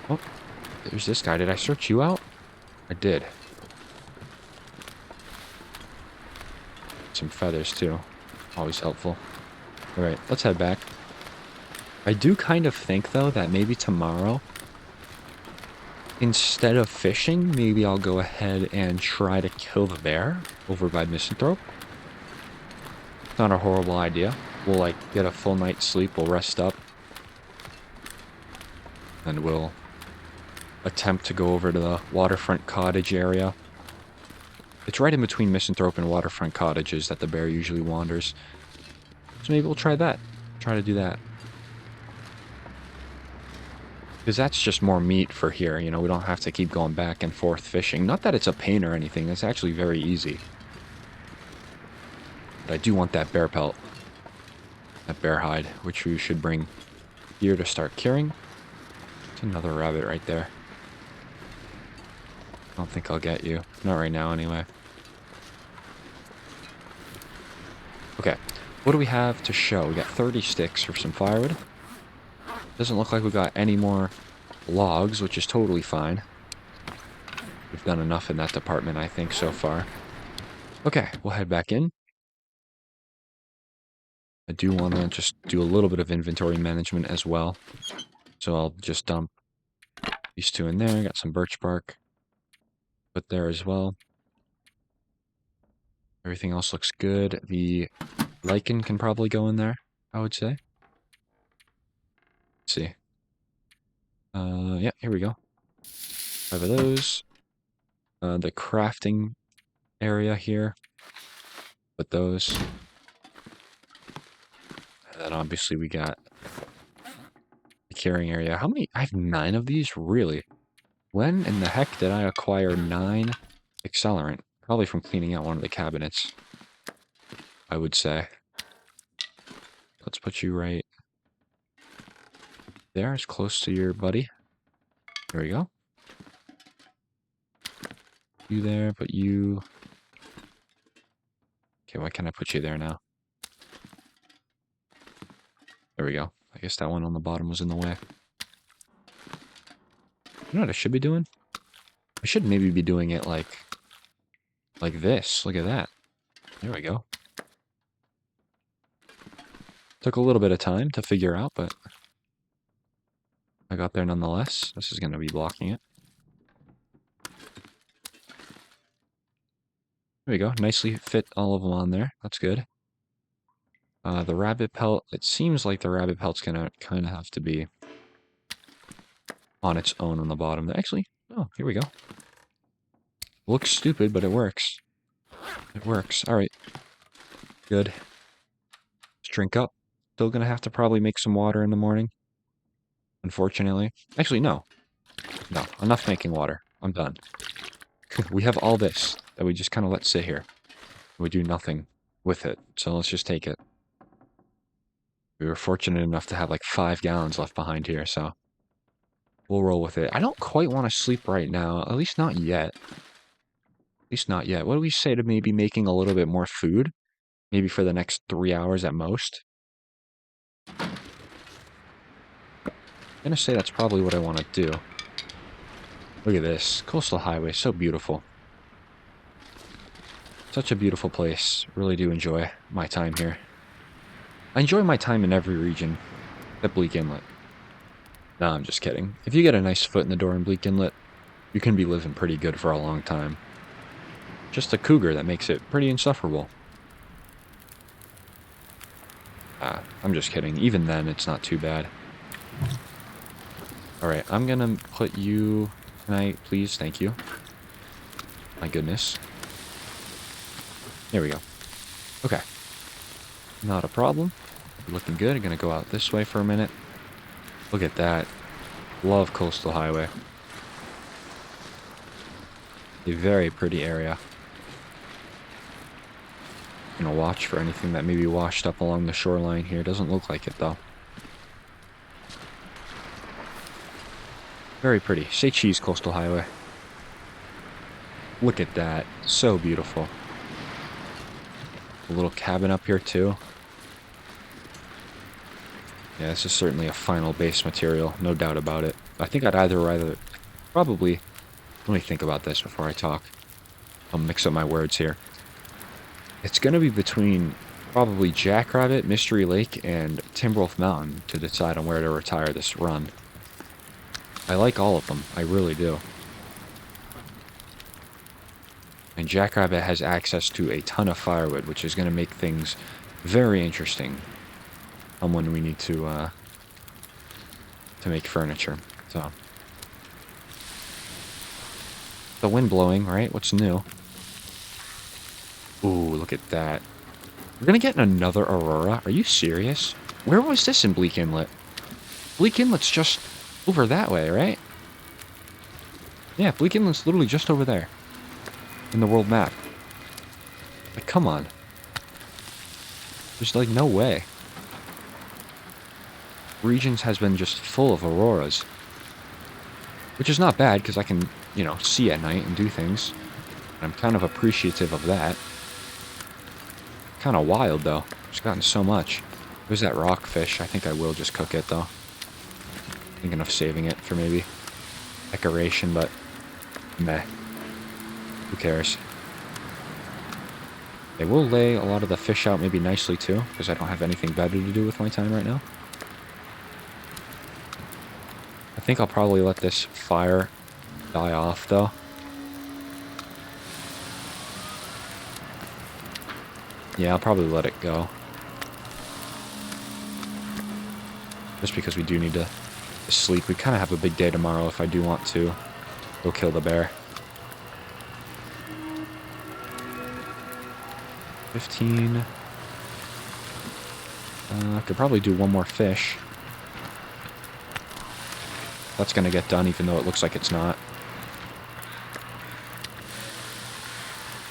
Oh, there's this guy. Did I search you out? I did. Some feathers, too. Always helpful. Alright, let's head back. I do kind of think, though, that maybe tomorrow, instead of fishing, maybe I'll go ahead and try to kill the bear over by Misanthrope. Not a horrible idea. We'll, like, get a full night's sleep, we'll rest up, and we'll attempt to go over to the Waterfront Cottage area. It's right in between Misanthrope and Waterfront Cottages that the bear usually wanders. So maybe we'll try that. Try to do that. Because that's just more meat for here, you know, we don't have to keep going back and forth fishing. Not that it's a pain or anything, it's actually very easy. But I do want that bear pelt. That bear hide, which we should bring here to start curing. It's another rabbit right there. I don't think I'll get you. Not right now, anyway. Okay, what do we have to show? We got 30 sticks for some firewood. Doesn't look like we got any more logs, which is totally fine. We've done enough in that department, I think, so far. Okay, we'll head back in. I do want to just do a little bit of inventory management as well. So I'll just dump these two in there. Got some birch bark. Put there as well. Everything else looks good. The lichen can probably go in there, I would say. Let's see. Yeah, here we go. 5 of those. The crafting area here. Put those. And then obviously we got the carrying area. How many? I have 9 of these? Really? When in the heck did I acquire 9 accelerant? Probably from cleaning out one of the cabinets, I would say. Let's put you right there, as close to your buddy. There we go. You there, but you... Okay, why can't I put you there now? There we go. I guess that one on the bottom was in the way. You know what I should be doing? I should maybe be doing it like this. Look at that. There we go. Took a little bit of time to figure out, but I got there nonetheless. This is going to be blocking it. There we go. Nicely fit all of them on there. That's good. The rabbit pelt. It seems like the rabbit pelt's going to kind of have to be on its own on the bottom. Actually, oh, here we go. Looks stupid, but it works. It works. All right. Good. Let's drink up. Still going to have to probably make some water in the morning. Unfortunately. Actually, no. No. Enough making water. I'm done. We have all this that we just kind of let sit here. We do nothing with it. So let's just take it. We were fortunate enough to have like 5 gallons left behind here, so we'll roll with it. I don't quite want to sleep right now. At least not yet. At least not yet. What do we say to maybe making a little bit more food? Maybe for the next 3 hours at most? I'm gonna say that's probably what I want to do. Look at this. Coastal Highway. So beautiful. Such a beautiful place. Really do enjoy my time here. I enjoy my time in every region at Bleak Inlet. No, I'm just kidding. If you get a nice foot in the door in Bleak Inlet, you can be living pretty good for a long time. Just a cougar that makes it pretty insufferable. I'm just kidding. Even then, it's not too bad. Alright, I'm gonna put you... Can I, please? Thank you. My goodness. There we go. Okay. Not a problem. Looking good. I'm gonna go out this way for a minute. Look at that. Love Coastal Highway. A very pretty area. Gonna watch for anything that may be washed up along the shoreline here. Doesn't look like it though. Very pretty. Say cheese, Coastal Highway. Look at that. So beautiful. A little cabin up here too. Yeah, this is certainly a final base material, no doubt about it. I think I'd either probably, let me think about this before I talk. I'll mix up my words here. It's going to be between probably Jackrabbit, Mystery Lake, and Timberwolf Mountain to decide on where to retire this run. I like all of them, I really do. And Jackrabbit has access to a ton of firewood, which is going to make things very interesting when we need to make furniture. So the wind blowing, right? What's new? Ooh, look at that. We're gonna get another aurora. Are you serious? Where was this in Bleak Inlet? Bleak Inlet's just Over that way, right? Yeah, Bleak Inlet's literally just over there. In the world map. Like, come on. There's, like, no way. Regions has been just full of auroras. Which is not bad, because I can, you know, see at night and do things. I'm kind of appreciative of that. Kind of wild, though. Just gotten so much. There's that rockfish. I think I will just cook it, though. Thinking of saving it for maybe decoration, but meh. Who cares? They will lay a lot of the fish out maybe nicely, too, because I don't have anything better to do with my time right now. I think I'll probably let this fire die off, though. Yeah, I'll probably let it go. Just because we do need to sleep. We kind of have a big day tomorrow if I do want to go kill the bear. 15. I could probably do one more fish. That's going to get done even though it looks like it's not.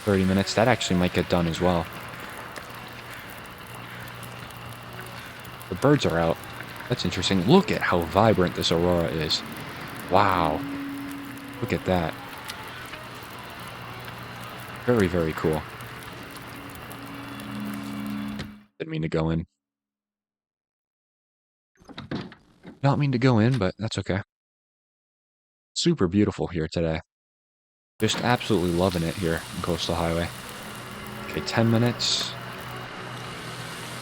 30 minutes. That actually might get done as well. The birds are out. That's interesting. Look at how vibrant this aurora is. Wow. Look at that. Very, very cool. Didn't mean to go in. Not mean to go in, but that's okay. Super beautiful here today. Just absolutely loving it here on Coastal Highway. Okay, 10 minutes.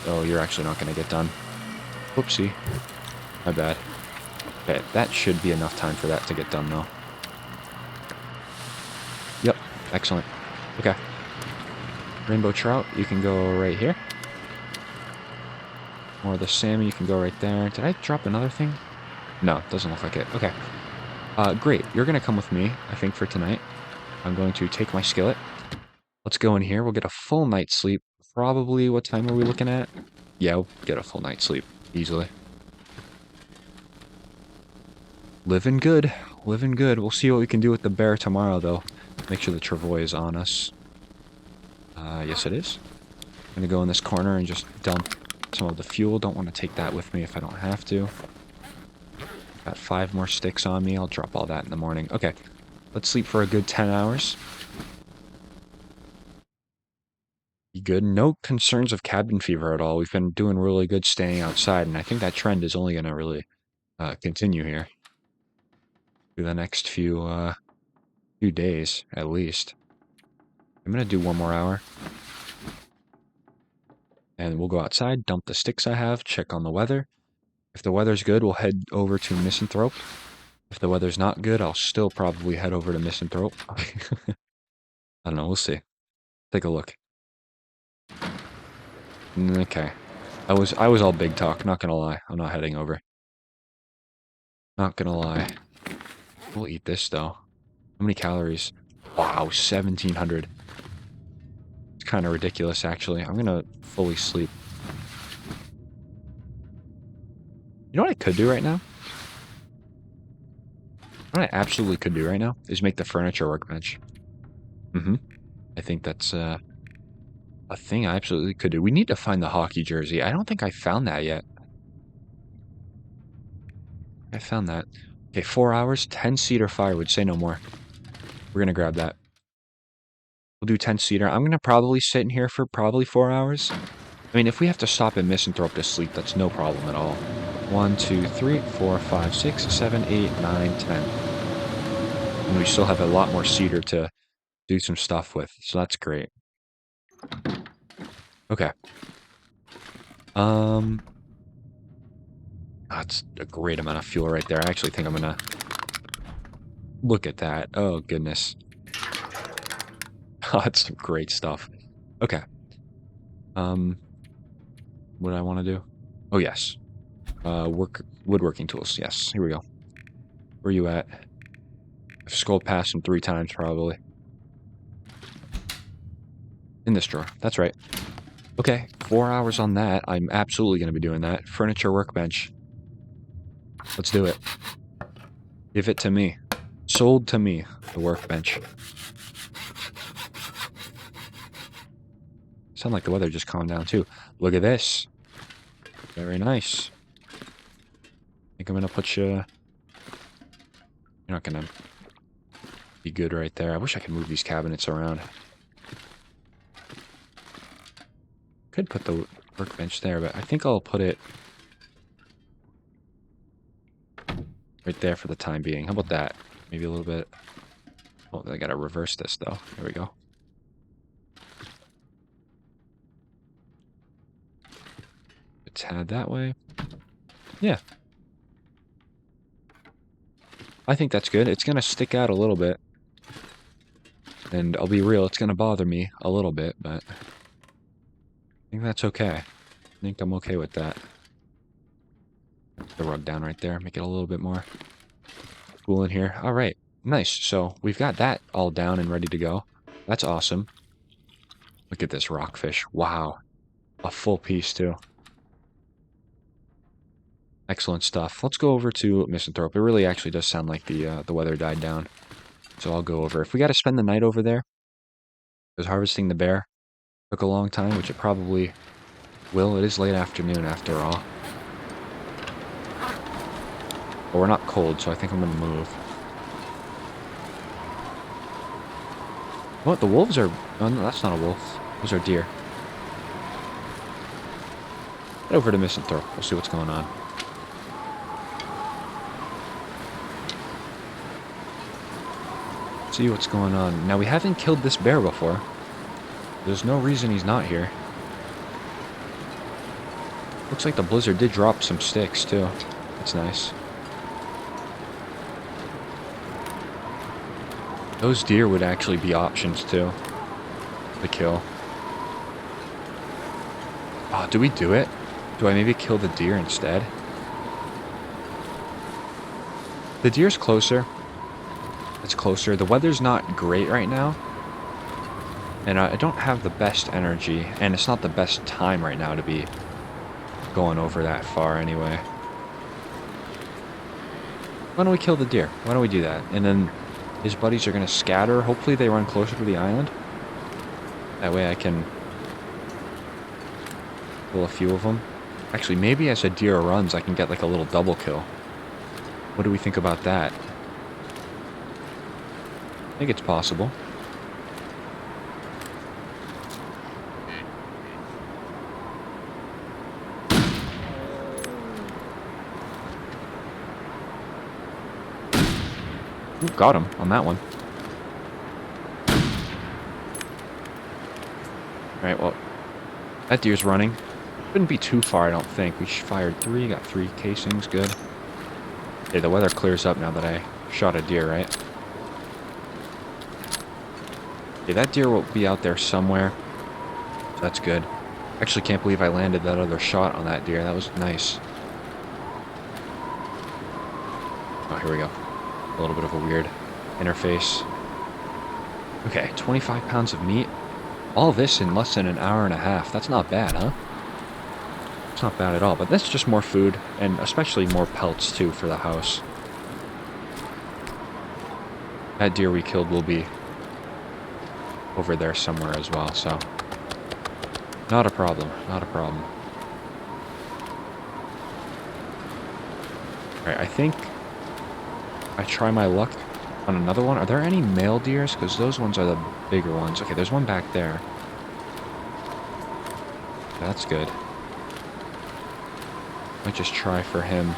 Oh, you're actually not going to get done. Whoopsie. My bad. Okay, that should be enough time for that to get done, though. Yep, excellent. Okay. Rainbow trout, you can go right here. More of the salmon, you can go right there. Did I drop another thing? No, doesn't look like it. Okay. Great. You're going to come with me, I think, for tonight. I'm going to take my skillet. Let's go in here. We'll get a full night's sleep. Probably, what time are we looking at? Yeah, we'll get a full night's sleep. Easily. Living good. Living good. We'll see what we can do with the bear tomorrow, though. Make sure the travois is on us. Yes, it is. I'm going to go in this corner and just dump some of the fuel. Don't want to take that with me if I don't have to. Got 5 more sticks on me. I'll drop all that in the morning. Okay. Let's sleep for a good 10 hours. Be good. No concerns of cabin fever at all. We've been doing really good staying outside, and I think that trend is only going to really continue here through the next few days, at least. I'm going to do 1 more hour. And we'll go outside, dump the sticks I have, check on the weather. If the weather's good, we'll head over to Misanthrope. If the weather's not good, I'll still probably head over to Misanthrope. I don't know, we'll see. Take a look. Okay. I was all big talk, not gonna lie. I'm not heading over. Not gonna lie. We'll eat this, though. How many calories? Wow, 1,700. It's kind of ridiculous, actually. I'm gonna fully sleep. You know what I could do right now? What I absolutely could do right now is make the furniture workbench. I think that's a thing I absolutely could do. We need to find the hockey jersey. I don't think I found that yet. I found that. Okay, 4 hours, 10-seater firewood. Say no more. We're going to grab that. We'll do 10-seater. I'm going to probably sit in here for probably 4 hours. I mean, if we have to stop at Misanthrope to sleep, that's no problem at all. 1, 2, 3, 4, 5, 6, 7, 8, 9, 10. And we still have a lot more cedar to do some stuff with, so that's great. Okay. That's a great amount of fuel right there. I actually think I'm gonna look at that. Oh goodness. That's some great stuff. Okay. What do I want to do? Oh yes. Woodworking tools. Yes. Here we go. Where are you at? I've scrolled past them 3 times probably. In this drawer. That's right. Okay, 4 hours on that. I'm absolutely going to be doing that. Furniture workbench. Let's do it. Give it to me. Sold to me, the workbench. Sound like the weather just calmed down too. Look at this. Very nice. I think I'm gonna put you... You're not gonna be good right there. I wish I could move these cabinets around. Could put the workbench there, but I think I'll put it right there for the time being. How about that? Maybe a little bit. Oh, I gotta reverse this though. There we go. A tad that way. Yeah. I think that's good. It's gonna stick out a little bit. And I'll be real, it's gonna bother me a little bit, but I think that's okay. I think I'm okay with that. The rug down right there, make it a little bit more cool in here. All right, nice. So we've got that all down and ready to go. That's awesome. Look at this rockfish. Wow, a full piece too. Excellent stuff. Let's go over to Misanthrope. It really actually does sound like the weather died down. So I'll go over. If we got to spend the night over there, because harvesting the bear took a long time, which it probably will. It is late afternoon after all. But we're not cold, so I think I'm going to move. What? The wolves are... Oh, no, that's not a wolf. Those are deer. Head over to Misanthrope. We'll see what's going on. See what's going on. Now, we haven't killed this bear before. There's no reason he's not here. Looks like the blizzard did drop some sticks, too. That's nice. Those deer would actually be options, too. To kill. Oh, do we do it? Do I maybe kill the deer instead? The deer's closer. It's closer. The weather's not great right now. And I don't have the best energy. And it's not the best time right now to be going over that far anyway. Why don't we kill the deer? Why don't we do that? And then his buddies are going to scatter. Hopefully they run closer to the island. That way I can kill a few of them. Actually, maybe as a deer runs, I can get like a little double kill. What do we think about that? I think it's possible. Ooh, got him on that one. Alright, well, that deer's running. Shouldn't be too far, I don't think. We fired 3, got 3 casings, good. Okay, the weather clears up now that I shot a deer, right? Okay, that deer will be out there somewhere. So that's good. Actually can't believe I landed that other shot on that deer. That was nice. Oh, here we go. A little bit of a weird interface. Okay, 25 pounds of meat. All this in less than an hour and a half. That's not bad, huh? It's not bad at all, but that's just more food, and especially more pelts, too, for the house. That deer we killed will be over there somewhere as well, so... Not a problem, not a problem. Alright, I think I try my luck on another one. Are there any male deers? Because those ones are the bigger ones. Okay, there's one back there. That's good. Might just try for him.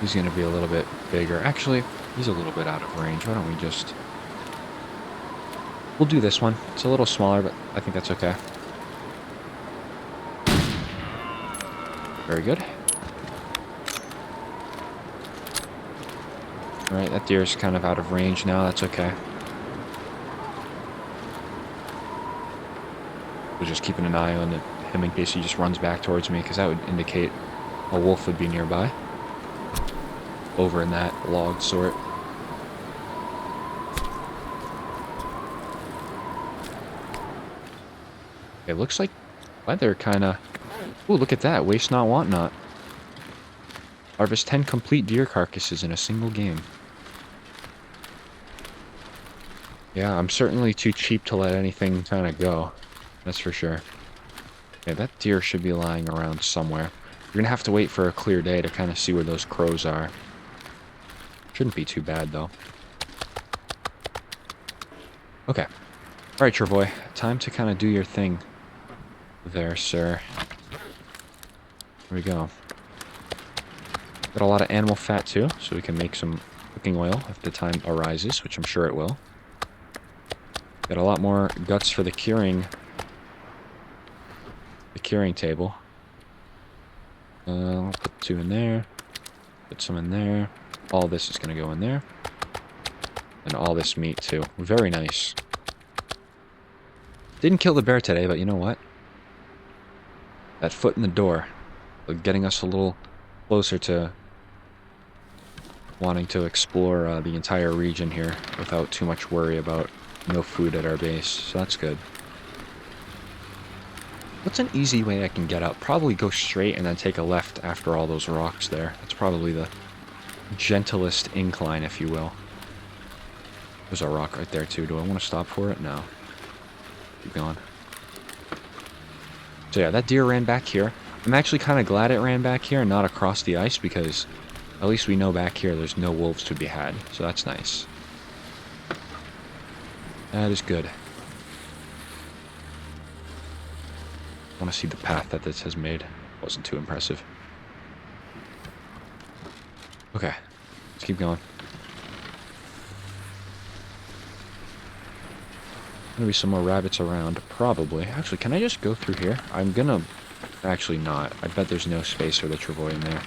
He's going to be a little bit bigger. Actually, he's a little bit out of range. Why don't we just... We'll do this one. It's a little smaller, but I think that's okay. Very good. Alright, that deer's kind of out of range now. That's okay. We're just keeping an eye on him in case he just runs back towards me, because that would indicate a wolf would be nearby. Over in that log sort. It looks like weather kind of... Ooh, look at that. Waste not, want not. Harvest 10 complete deer carcasses in a single game. Yeah, I'm certainly too cheap to let anything kind of go. That's for sure. Yeah, that deer should be lying around somewhere. You're gonna have to wait for a clear day to kind of see where those crows are. Shouldn't be too bad, though. Okay. Alright, Travoy. Time to kind of do your thing there, sir. Here we go. Got a lot of animal fat, too, so we can make some cooking oil if the time arises, which I'm sure it will. Got a lot more guts for the curing table. I'll put 2 in there. Put some in there. All this is going to go in there. And all this meat, too. Very nice. Didn't kill the bear today, but you know what? That foot in the door. Getting us a little closer to wanting to explore the entire region here without too much worry about no food at our base. So that's good. What's an easy way I can get up? Probably go straight and then take a left after all those rocks there. That's probably the gentlest incline, if you will. There's a rock right there, too. Do I want to stop for it? No. Keep going. So yeah, that deer ran back here. I'm actually kind of glad it ran back here and not across the ice because at least we know back here there's no wolves to be had. So that's nice. That is good. I want to see the path that this has made. Wasn't too impressive. Okay, let's keep going. Gonna be some more rabbits around, probably. Actually, can I just go through here? I'm gonna... Actually not. I bet there's no space for the travois in there.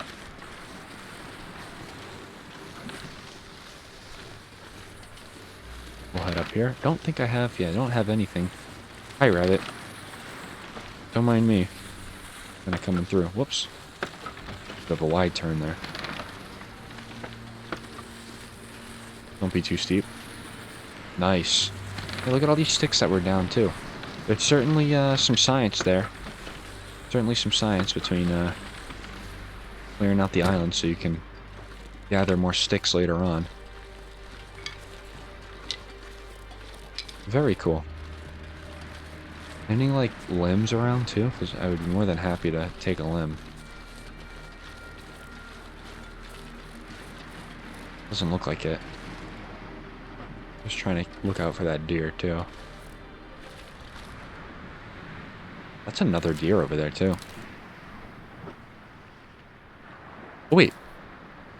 We'll head up here. Don't think I have... Yeah, I don't have anything. Hi, rabbit. Don't mind me. Kind of coming through. Whoops. Bit of a wide turn there. Don't be too steep. Nice. Hey, look at all these sticks that were down, too. There's certainly some science there. Certainly some science between clearing out the island so you can gather more sticks later on. Very cool. Any, like, limbs around, too? Because I would be more than happy to take a limb. Doesn't look like it. Just trying to look out for that deer, too. That's another deer over there, too. Oh, wait.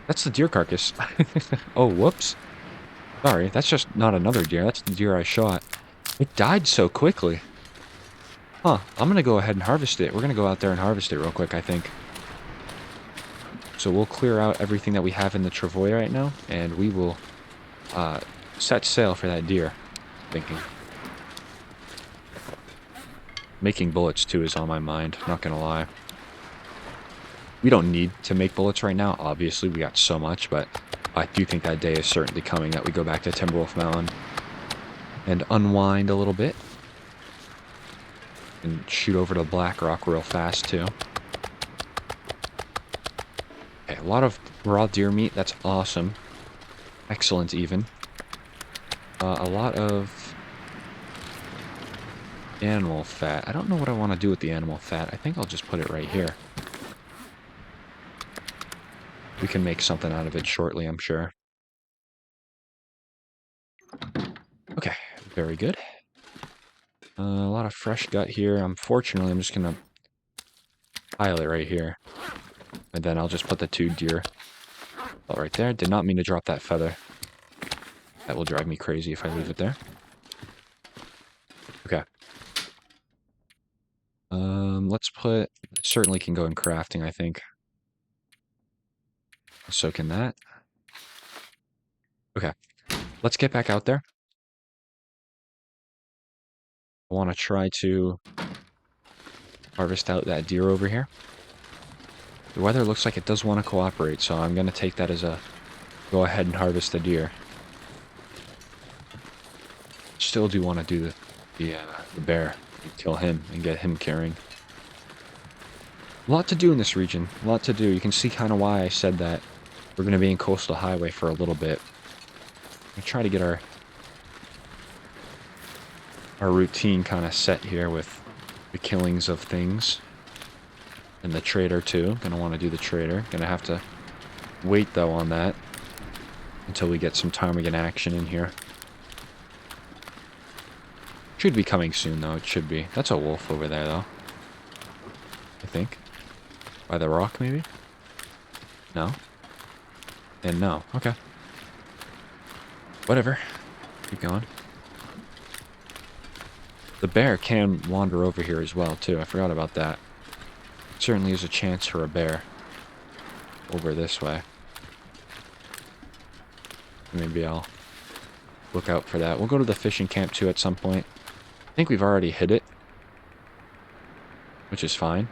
That's the deer carcass. Oh, whoops. Sorry, that's just not another deer. That's the deer I shot. It died so quickly. Huh, I'm gonna go ahead and harvest it. We're gonna go out there and harvest it real quick, I think. So we'll clear out everything that we have in the travois right now, and we will set sail for that deer. Thinking. Making bullets, too, is on my mind. Not gonna lie. We don't need to make bullets right now. Obviously, we got so much, but I do think that day is certainly coming that we go back to Timberwolf Mountain and unwind a little bit. And shoot over to Black Rock real fast, too. Okay, a lot of raw deer meat. That's awesome. Excellent, even. A lot of animal fat. I don't know what I want to do with the animal fat. I think I'll just put it right here. We can make something out of it shortly, I'm sure. Okay, very good. A lot of fresh gut here. Unfortunately, I'm just going to pile it right here. And then I'll just put the 2 deer right there. Did not mean to drop that feather. That will drive me crazy if I leave it there. Okay. Let's put... Certainly can go in crafting, I think. Soak in that. Okay. Let's get back out there. I want to try to harvest out that deer over here. The weather looks like it does want to cooperate, so I'm going to take that as a go ahead and harvest the deer. Still do want to do the bear, kill him and get him carrying. A lot to do in this region. A lot to do. You can see kind of why I said that we're going to be in Coastal Highway for a little bit. We try to get our routine kind of set here with the killings of things. And the trader too. Gonna want to do the trader. Gonna have to wait though on that until we get some ptarmigan action in here. Should be coming soon though. It should be. That's a wolf over there though. I think. By the rock maybe? No? And no. Okay. Whatever. Keep going. The bear can wander over here as well too. I forgot about that. Certainly is a chance for a bear over this way. Maybe I'll look out for that. We'll go to the fishing camp too at some point. I think we've already hit it, which is fine.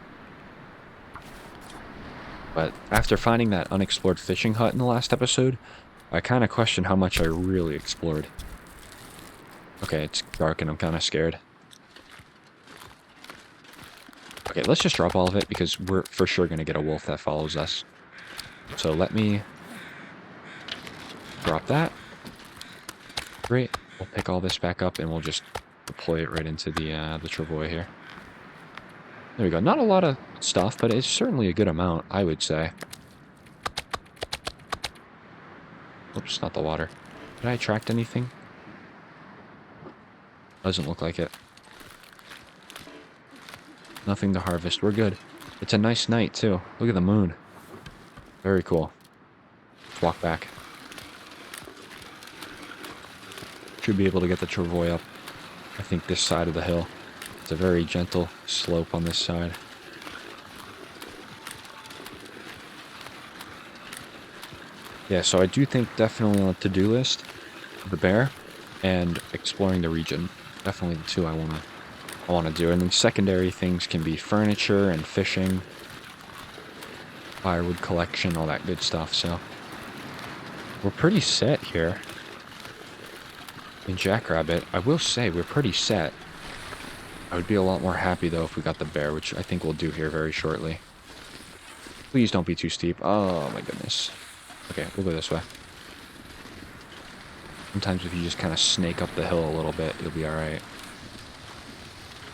But after finding that unexplored fishing hut in the last episode, I kind of question how much I really explored. Okay, it's dark and I'm kind of scared. Okay, let's just drop all of it because we're for sure going to get a wolf that follows us. So let me drop that. Great. We'll pick all this back up and we'll just deploy it right into the travois here. There we go. Not a lot of stuff, but it's certainly a good amount, I would say. Oops, not the water. Did I attract anything? Doesn't look like it. Nothing to harvest. We're good. It's a nice night, too. Look at the moon. Very cool. Let's walk back. Should be able to get the travois up. I think this side of the hill. It's a very gentle slope on this side. Yeah, so I do think definitely on the to-do list, the bear and exploring the region. Definitely the two I wanna do. And then secondary things can be furniture and fishing, firewood collection, all that good stuff. So we're pretty set here. In Jackrabbit, I will say we're pretty set. I would be a lot more happy though if we got the bear, which I think we'll do here very shortly. Please don't be too steep. Oh my goodness. Okay, we'll go this way. Sometimes if you just kind of snake up the hill a little bit, you'll be alright.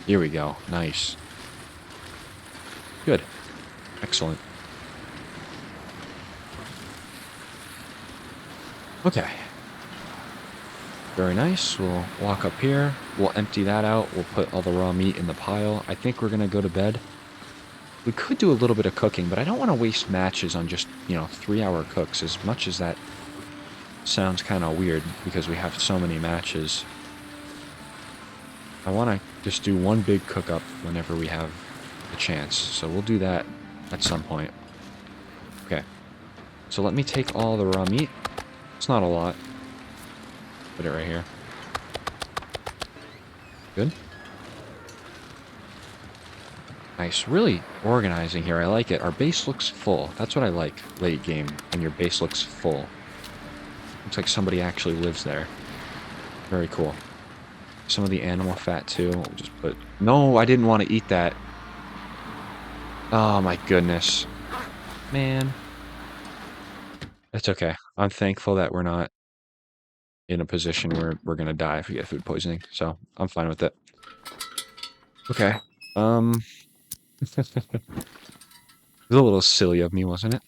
Here we go. Nice. Good. Excellent. Okay. Very nice. We'll walk up here. We'll empty that out. We'll put all the raw meat in the pile. I think we're going to go to bed. We could do a little bit of cooking, but I don't want to waste matches on just, 3-hour cooks, as much as that sounds kind of weird because we have so many matches. I want to just do one big cook-up whenever we have a chance, so we'll do that at some point. Okay, so let me take all the raw meat. It's not a lot. Put it right here. Good. Nice. Really organizing here. I like it. Our base looks full. That's what I like late game, when your base looks full. Looks like somebody actually lives there. Very cool. Some of the animal fat, too. We'll just put... No, I didn't want to eat that. Oh, my goodness. Man. It's okay. I'm thankful that we're not in a position where we're going to die if we get food poisoning. So, I'm fine with it. Okay. It was a little silly of me, wasn't it?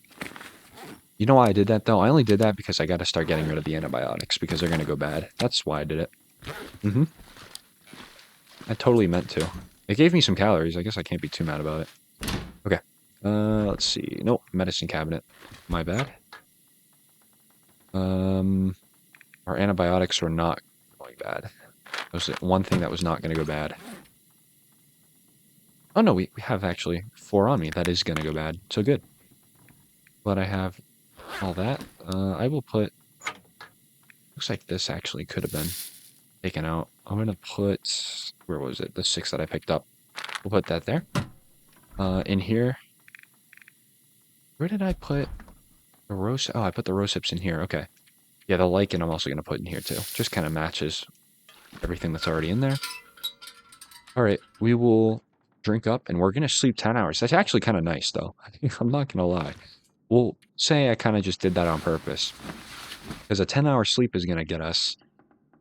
You know why I did that, though? I only did that because I got to start getting rid of the antibiotics, because they're going to go bad. That's why I did it. Mm-hmm. I totally meant to. It gave me some calories. I guess I can't be too mad about it. Okay. Let's see. Nope. Medicine cabinet. My bad. Our antibiotics were not going bad. That was the one thing that was not going to go bad. Oh, no, we have actually 4 on me. That is going to go bad. So good. But I have all that. I will put... Looks like this actually could have been taken out. I'm going to put... Where was it? The 6 that I picked up. We'll put that there. In here... Where did I put the rose? Oh, I put the rose hips in here. Okay. Yeah, the lichen I'm also going to put in here too. Just kind of matches everything that's already in there. All right, we will drink up, and we're going to sleep 10 hours. That's actually kind of nice, though. I'm not going to lie. We'll say I kind of just did that on purpose. Because a 10-hour sleep is going to get us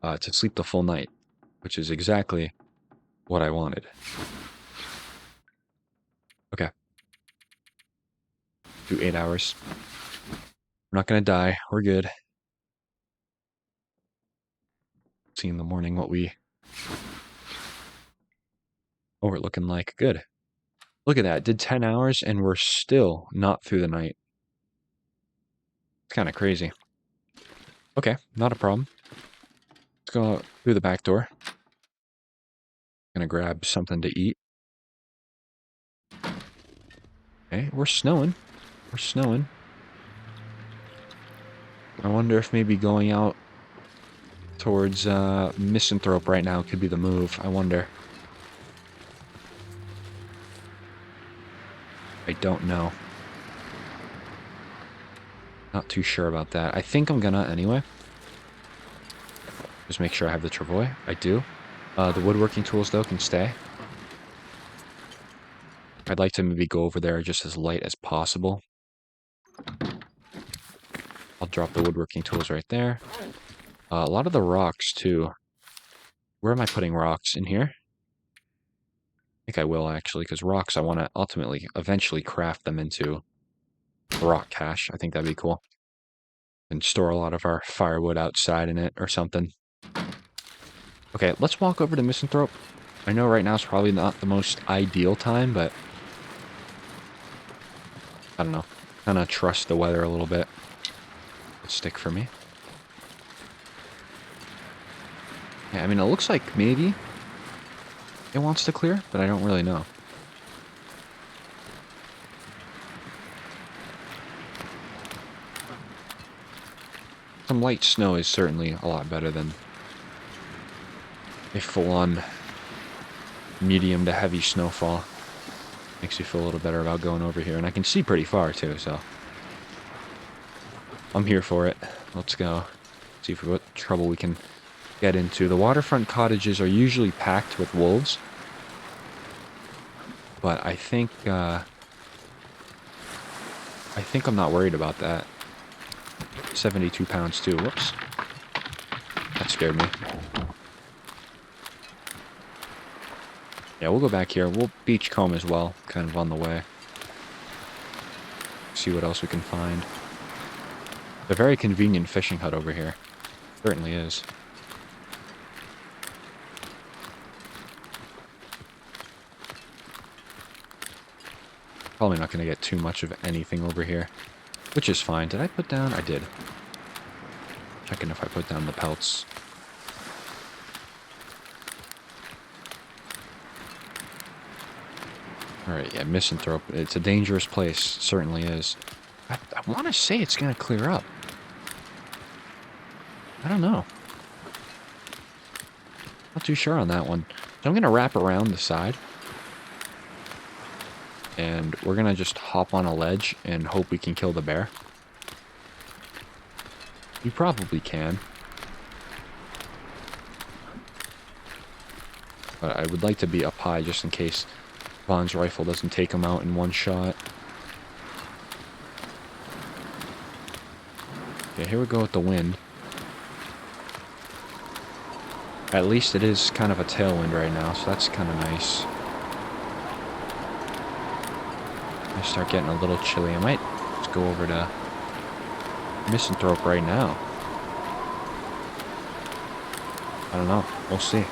to sleep the full night, which is exactly what I wanted. Okay. Do 8 hours. We're not going to die. We're good. See in the morning what we're looking like. Good. Look at that. Did 10 hours and we're still not through the night. It's kind of crazy. Okay, not a problem. Let's go through the back door. Gonna grab something to eat. Okay, we're snowing. We're snowing. I wonder if maybe going out towards Misanthrope right now could be the move. I wonder. I don't know. Not too sure about that. I think I'm gonna anyway. Just make sure I have the travois. I do. The woodworking tools, though, can stay. I'd like to maybe go over there just as light as possible. I'll drop the woodworking tools right there. A lot of the rocks, too. Where am I putting rocks? In here? I think I will, actually, because rocks, I want to ultimately, eventually craft them into a rock cache. I think that'd be cool. And store a lot of our firewood outside in it or something. Okay, let's walk over to Misanthrope. I know right now is probably not the most ideal time, but I don't know. Kind of trust the weather a little bit. It'll stick for me. Yeah, I mean, it looks like maybe it wants to clear, but I don't really know. Some light snow is certainly a lot better than a full-on medium to heavy snowfall. Makes you feel a little better about going over here. And I can see pretty far, too, so I'm here for it. Let's go. See if what trouble we can get into. The waterfront cottages are usually packed with wolves. But I think I'm not worried about that. 72 pounds, too. Whoops. That scared me. Yeah, we'll go back here. We'll beachcomb as well, kind of on the way. See what else we can find. A very convenient fishing hut over here. Certainly is. Probably not going to get too much of anything over here, which is fine. Did I put down? I did. Checking if I put down the pelts. Alright, yeah, Misanthrope. It's a dangerous place. Certainly is. I want to say it's going to clear up. I don't know. Not too sure on that one. So I'm going to wrap around the side. And we're going to just hop on a ledge and hope we can kill the bear. You probably can. But I would like to be up high just in case Vaughn's rifle doesn't take him out in one shot. Okay, here we go with the wind. At least it is kind of a tailwind right now, so that's kind of nice. I start getting a little chilly. I might just go over to Misanthrope right now. I don't know. We'll see.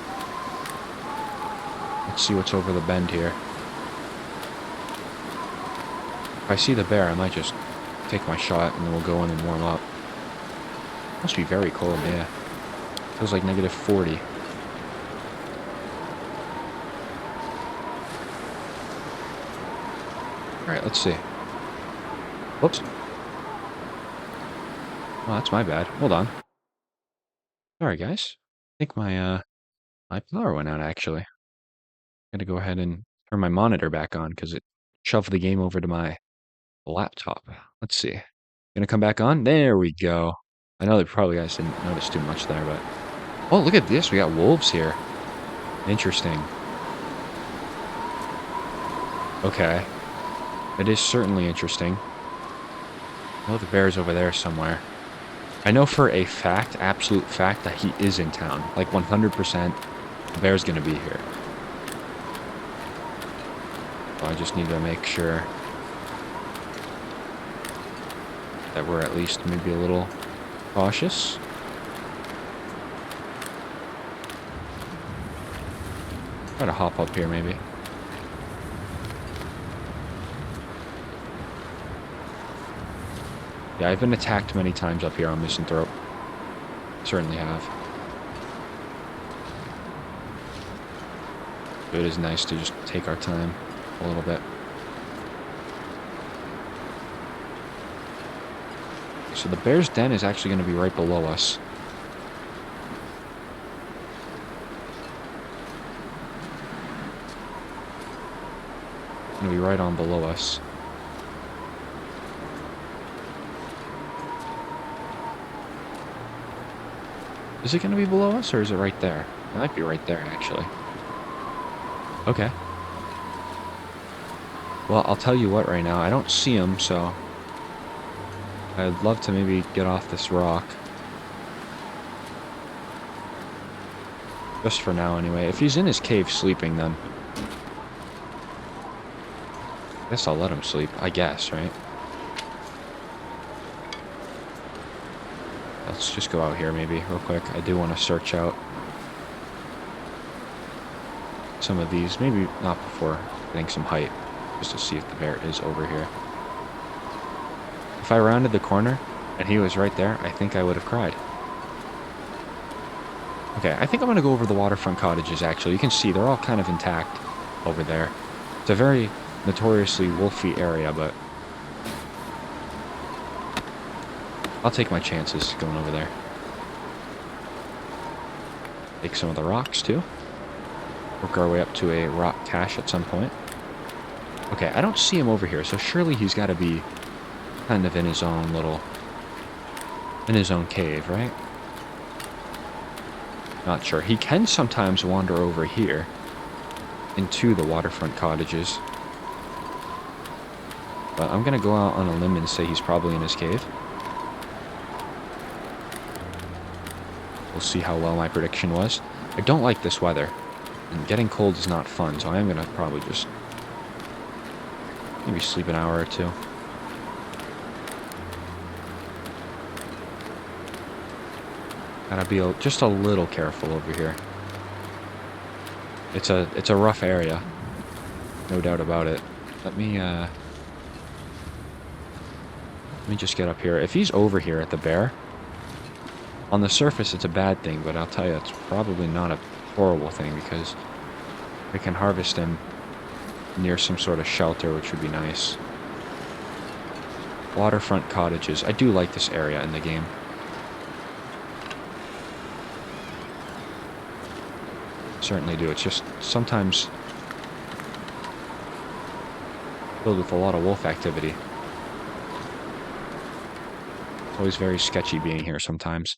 Let's see what's over the bend here. If I see the bear, I might just take my shot and then we'll go in and warm up. Must be very cold, yeah. Feels like negative 40. Alright, let's see. Whoops. Oh, that's my bad. Hold on. Sorry, guys. I think my power went out, actually. I'm gonna go ahead and turn my monitor back on because it shoved the game over to my laptop. Let's see. Gonna come back on? There we go. I know that probably guys didn't notice too much there, but... Oh, look at this. We got wolves here. Interesting. Okay. It is certainly interesting. I know the bear's over there somewhere. I know for a fact, absolute fact, that he is in town. Like 100%, the bear's gonna be here. So I just need to make sure that we're at least maybe a little cautious. Try to hop up here, maybe. Yeah, I've been attacked many times up here on Misanthrope. Certainly have. But it is nice to just take our time a little bit. So the bear's den is actually going to be right below us. Going to be right on below us. Is it going to be below us, or is it right there? It might be right there, actually. Okay. Well, I'll tell you what right now. I don't see him, so I'd love to maybe get off this rock. Just for now, anyway. If he's in his cave sleeping, then I guess I'll let him sleep. I guess, right? Let's just go out here, maybe, real quick. I do want to search out some of these. Maybe not before getting some height, just to see if the bear is over here. If I rounded the corner and he was right there, I think I would have cried. Okay, I think I'm going to go over the waterfront cottages, actually. You can see they're all kind of intact over there. It's a very notoriously wolfy area, but I'll take my chances going over there. Take some of the rocks, too. Work our way up to a rock cache at some point. Okay, I don't see him over here, so surely he's got to be kind of in his own little... in his own cave, right? Not sure. He can sometimes wander over here into the waterfront cottages. But I'm going to go out on a limb and say he's probably in his cave. We'll see how well my prediction was. I don't like this weather. And getting cold is not fun, so I am going to probably just maybe sleep an hour or two. Gotta be just a little careful over here. It's a rough area. No doubt about it. Let me just get up here. If he's over here at the bear, on the surface it's a bad thing, but I'll tell you, it's probably not a horrible thing, because we can harvest him near some sort of shelter, which would be nice. Waterfront cottages. I do like this area in the game. Certainly do. It's just sometimes filled with a lot of wolf activity. It's always very sketchy being here sometimes.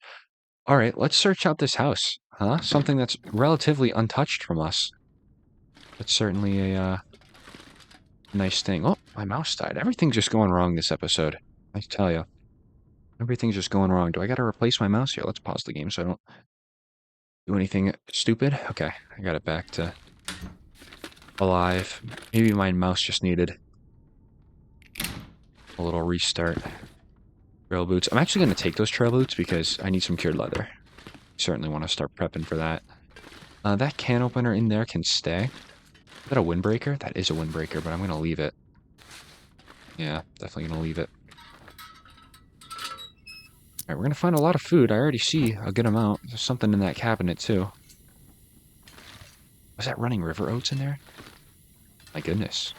Alright, let's search out this house. Huh? Something that's relatively untouched from us. That's certainly a nice thing. Oh, my mouse died. Everything's just going wrong this episode. I tell you. Everything's just going wrong. Do I gotta replace my mouse? Here, let's pause the game so I don't do anything stupid. Okay, I got it back to alive. Maybe my mouse just needed a little restart. Trail boots. I'm actually going to take those trail boots because I need some cured leather. Certainly want to start prepping for that. That can opener in there can stay. Is that a windbreaker? That is a windbreaker, but I'm going to leave it. Yeah, definitely going to leave it. Alright, we're going to find a lot of food. I already see a good amount. There's something in that cabinet, too. Was that running river oats in there? My goodness.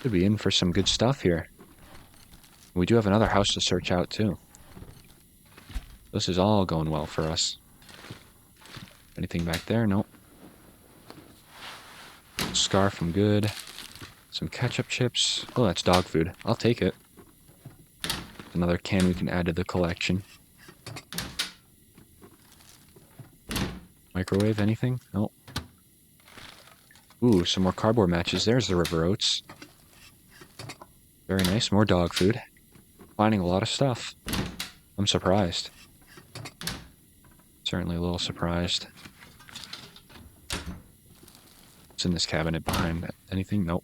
Could be in for some good stuff here. We do have another house to search out, too. This is all going well for us. Anything back there? Nope. Scarf, I'm good. Some ketchup chips. Oh, that's dog food. I'll take it. Another can we can add to the collection. Microwave, anything? Nope. Ooh, some more cardboard matches. There's the river oats. Very nice. More dog food. Finding a lot of stuff. I'm surprised. Certainly a little surprised. What's in this cabinet behind that? Anything? Nope.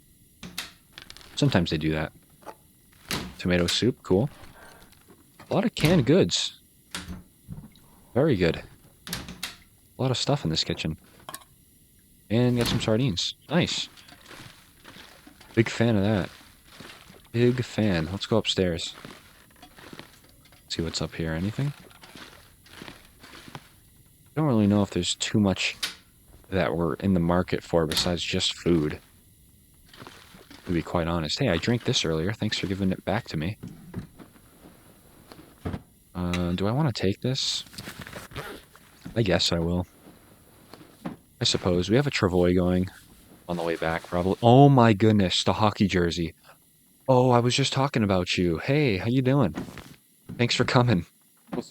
Sometimes they do that. Tomato soup. Cool. A lot of canned goods. Very good. A lot of stuff in this kitchen. And got some sardines. Nice. Big fan of that. Big fan. Let's go upstairs. See what's up here. Anything? I don't really know if there's too much that we're in the market for besides just food. To be quite honest. Hey, I drank this earlier. Thanks for giving it back to me. Do I want to take this? I guess I will. I suppose. We have a Travoy going on the way back, probably. Oh my goodness, the hockey jersey. Oh, I was just talking about you. Hey, how you doing? Thanks for coming.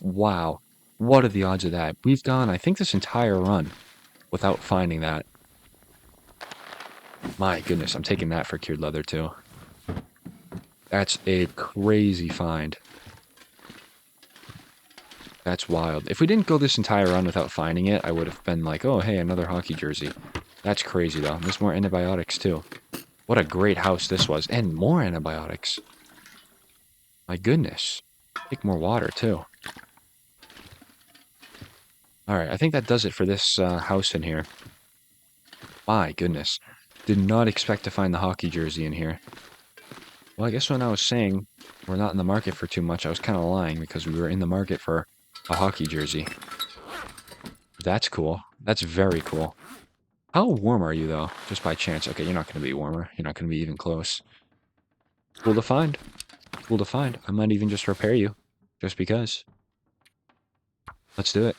Wow. What are the odds of that? We've gone, I think, this entire run without finding that. My goodness, I'm taking that for cured leather, too. That's a crazy find. That's wild. If we didn't go this entire run without finding it, I would have been like, oh, hey, another hockey jersey. That's crazy, though. There's more antibiotics, too. What a great house this was. And more antibiotics. My goodness. Take more water, too. Alright, I think that does it for this house in here. My goodness. Did not expect to find the hockey jersey in here. Well, I guess when I was saying we're not in the market for too much, I was kind of lying because we were in the market for a hockey jersey. That's cool. That's very cool. How warm are you, though? Just by chance. Okay, you're not going to be warmer. You're not going to be even close. Cool to find. Cool to find. I might even just repair you. Just because. Let's do it.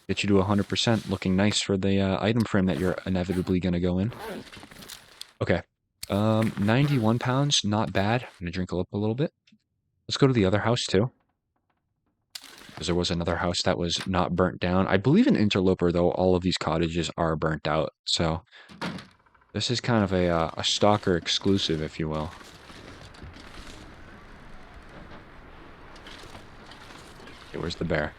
Get you to 100%. Looking nice for the item frame that you're inevitably going to go in. Okay. 91 pounds. Not bad. I'm going to drink up a little bit. Let's go to the other house, too. Because there was another house that was not burnt down. I believe in Interloper, though, all of these cottages are burnt out. So, this is kind of a stalker exclusive, if you will. Okay, where's the bear?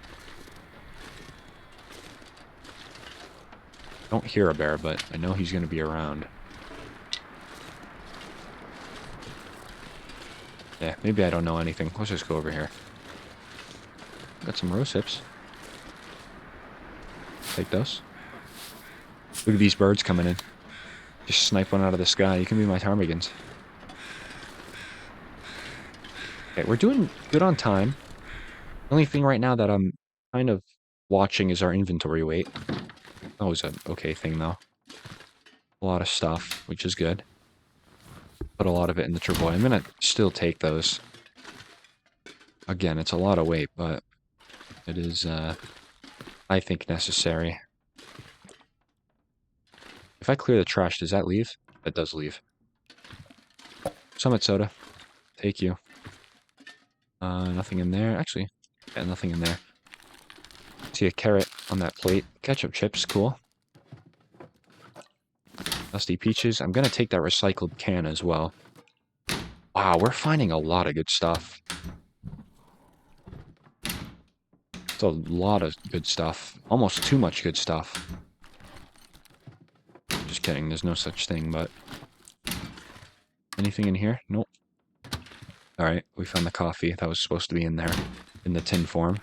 I don't hear a bear, but I know he's going to be around. Yeah, maybe I don't know anything. Let's just go over here. Got some rose hips. Take those. Look at these birds coming in. Just snipe one out of the sky. You can be my ptarmigans. Okay, we're doing good on time. The only thing right now that I'm kind of watching is our inventory weight. Always an okay thing, though. A lot of stuff, which is good. Put a lot of it in the Travoy. I'm going to still take those. Again, it's a lot of weight, but it is, I think, necessary. If I clear the trash, does that leave? That does leave. Summit soda. Take you. Nothing in there. Actually, yeah, nothing in there. See a carrot on that plate. Ketchup chips, cool. Dusty peaches. I'm gonna take that recycled can as well. Wow, we're finding a lot of good stuff. It's a lot of good stuff. Almost too much good stuff. Just kidding, there's no such thing, but... Anything in here? Nope. Alright, we found the coffee. That was supposed to be in there. In the tin form.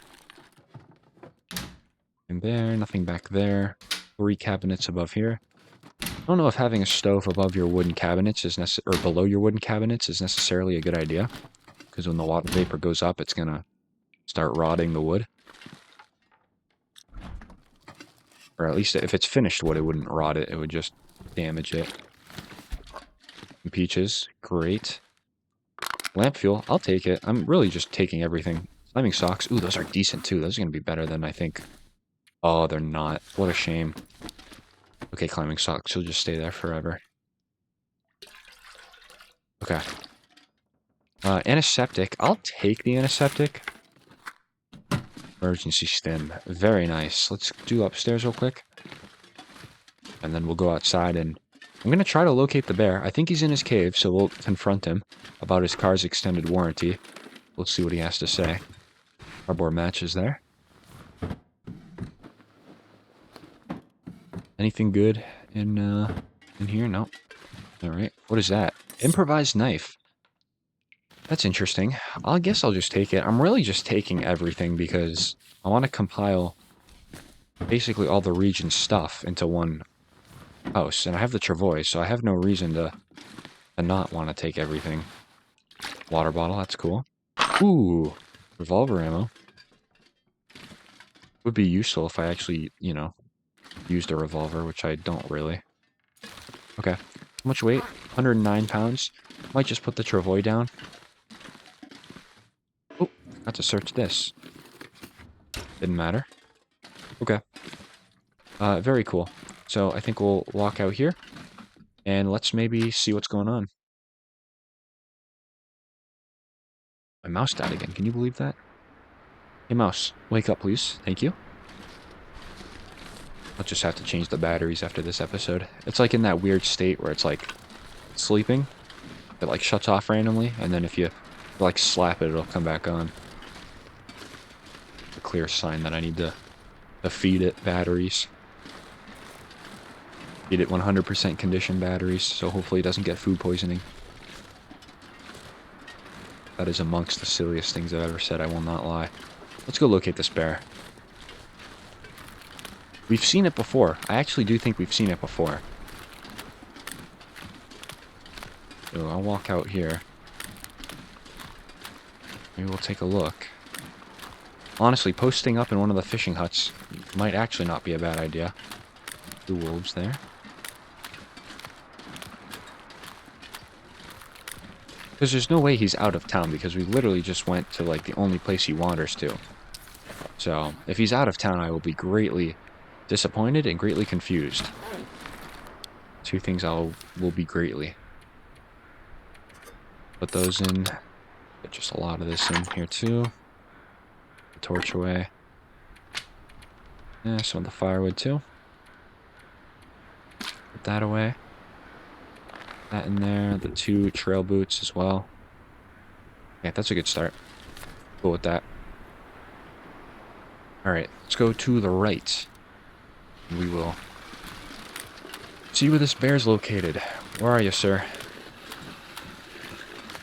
Nothing there, nothing back there. 3 cabinets above here. I don't know if having a stove above your wooden cabinets is or below your wooden cabinets is necessarily a good idea. Because when the water vapor goes up, it's gonna start rotting the wood. Or at least if it's finished wood, it wouldn't rot it. It would just damage it. Peaches, great. Lamp fuel, I'll take it. I'm really just taking everything. Climbing socks, ooh, those are decent too. Those are gonna be better than I think. Oh, they're not. What a shame. Okay, climbing socks, you'll just stay there forever. Okay. Antiseptic, I'll take the antiseptic. Emergency stim, very nice. Let's do upstairs real quick. and then we'll go outside and I'm going to try to locate the bear. I think he's in his cave, so we'll confront him about his car's extended warranty. We'll see what he has to say. Cardboard matches there. Anything good in here? No. All right. What is that? Improvised knife. That's interesting. I guess I'll just take it. I'm really just taking everything because I want to compile basically all the region's stuff into one house. And I have the travois, so I have no reason to not want to take everything. Water bottle, that's cool. Ooh, revolver ammo. Would be useful if I actually, you know, used a revolver, which I don't really. Okay. How much weight? 109 pounds. Might just put the travois down. Oh, got to search this. Didn't matter. Okay. Very cool. So I think we'll walk out here, and let's maybe see what's going on. My mouse died again. Can you believe that? Hey, mouse, wake up, please. Thank you. I'll just have to change the batteries after this episode. It's like in that weird state where it's like sleeping. It like shuts off randomly, and then if you like slap it, it'll come back on. A clear sign that I need to feed it batteries. Feed it 100% conditioned batteries, so hopefully it doesn't get food poisoning. That is amongst the silliest things I've ever said, I will not lie. Let's go locate this bear. We've seen it before. I actually do think we've seen it before. So I'll walk out here. Maybe we'll take a look. Honestly, posting up in one of the fishing huts might actually not be a bad idea. 2 wolves there. Because there's no way he's out of town, because we literally just went to, like, the only place he wanders to. So, if he's out of town, I will be greatly disappointed and greatly confused. 2 things will be greatly. Put those in. Get just a lot of this in here, too. The torch away. Yeah, some of the firewood, too. Put that away. That in there, the 2 trail boots as well. Yeah, that's a good start. Cool with that. Alright, let's go to the right. We will see where this bear's located. Where are you, sir?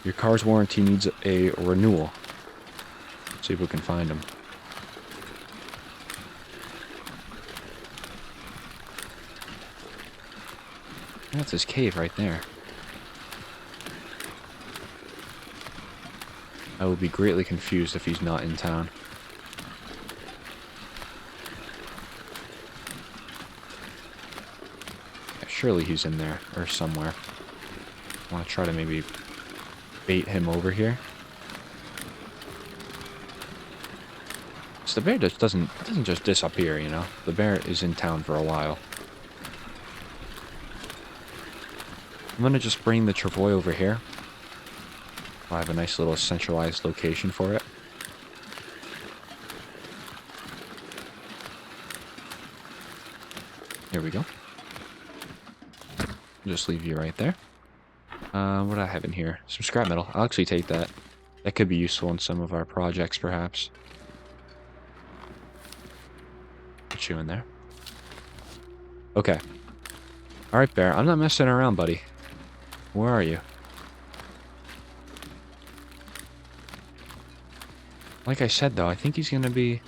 Your car's warranty needs a renewal. Let's see if we can find him. That's his cave right there. I will be greatly confused if he's not in town. Yeah, surely he's in there, or somewhere. I want to try to maybe bait him over here. So the bear just doesn't just disappear, you know? The bear is in town for a while. I'm gonna just bring the travois over here. I have a nice little centralized location for it. Here we go. Just leave you right there. What do I have in here? Some scrap metal. I'll actually take that. That could be useful in some of our projects, perhaps. Put you in there. Okay. Alright, bear. I'm not messing around, buddy. Where are you? Like I said, though, I think he's going to be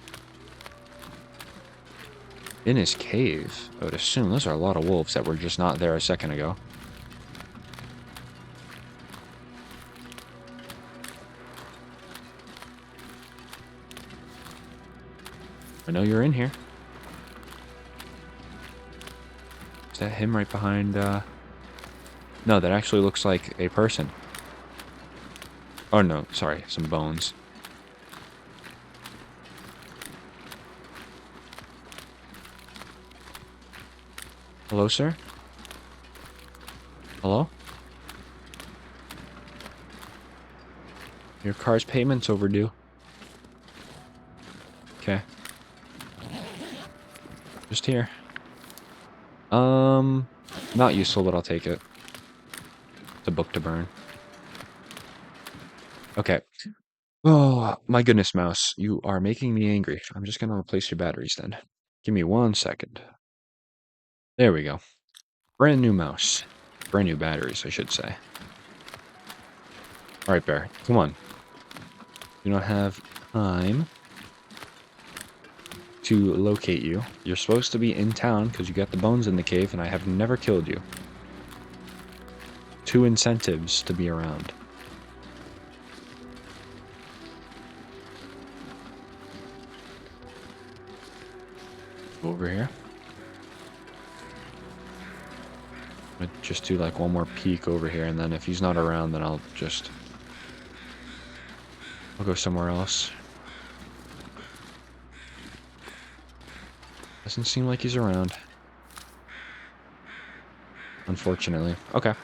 in his cave, I would assume. Those are a lot of wolves that were just not there a second ago. I know you're in here. Is that him right behind, No, that actually looks like a person. Oh, no, sorry, some bones. Hello, sir? Hello? Your car's payment's overdue. Okay. Just here. Not useful, but I'll take it. It's a book to burn. Okay. Oh, my goodness, mouse. You are making me angry. I'm just gonna replace your batteries then. Give me 1 second. There we go. Brand new mouse. Brand new batteries, I should say. Alright, Bear. Come on. You don't have time to locate you. You're supposed to be in town because you got the bones in the cave and I have never killed you. 2 incentives to be around. Over here. I'm gonna just do like one more peek over here, and then if he's not around, then I'll go somewhere else. Doesn't seem like he's around. Unfortunately. Okay.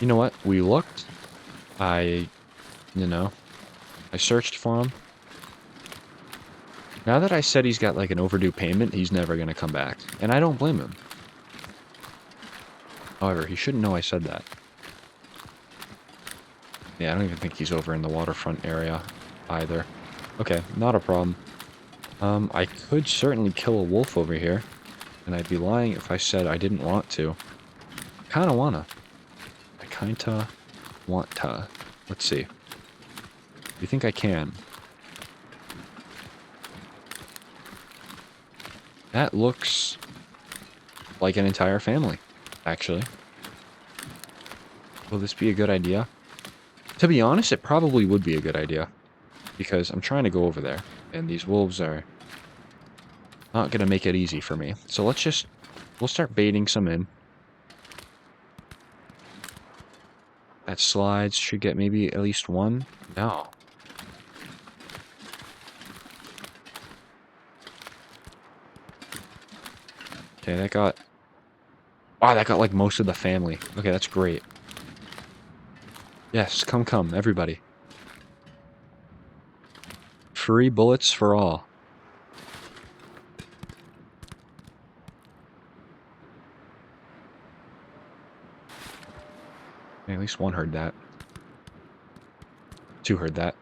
You know what? We looked. I searched for him. Now that I said he's got like an overdue payment, he's never gonna come back. And I don't blame him. However, he shouldn't know I said that. Yeah, I don't even think he's over in the waterfront area either. Okay, not a problem. I could certainly kill a wolf over here. And I'd be lying if I said I didn't want to. Kinda wanna. I kinda want to. Let's see. Do you think I can? That looks like an entire family, actually. Will this be a good idea? To be honest, it probably would be a good idea. Because I'm trying to go over there. And these wolves are not going to make it easy for me. So we'll start baiting some in. That slides should get maybe at least one. No. Okay, that got... Wow, that got like most of the family. Okay, that's great. Yes, come, everybody. Free bullets for all. Okay, at least one heard that. 2 heard that.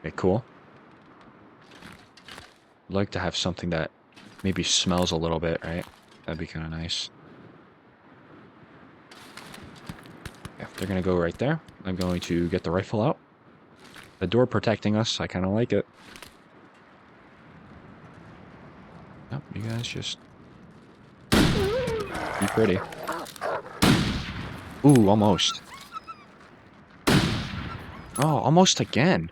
Okay, cool. I'd like to have something that maybe smells a little bit, right? That'd be kind of nice. Yeah, they're going to go right there. I'm going to get the rifle out. The door protecting us, I kind of like it. Nope, you guys just be pretty. Ooh, almost. Oh, almost again.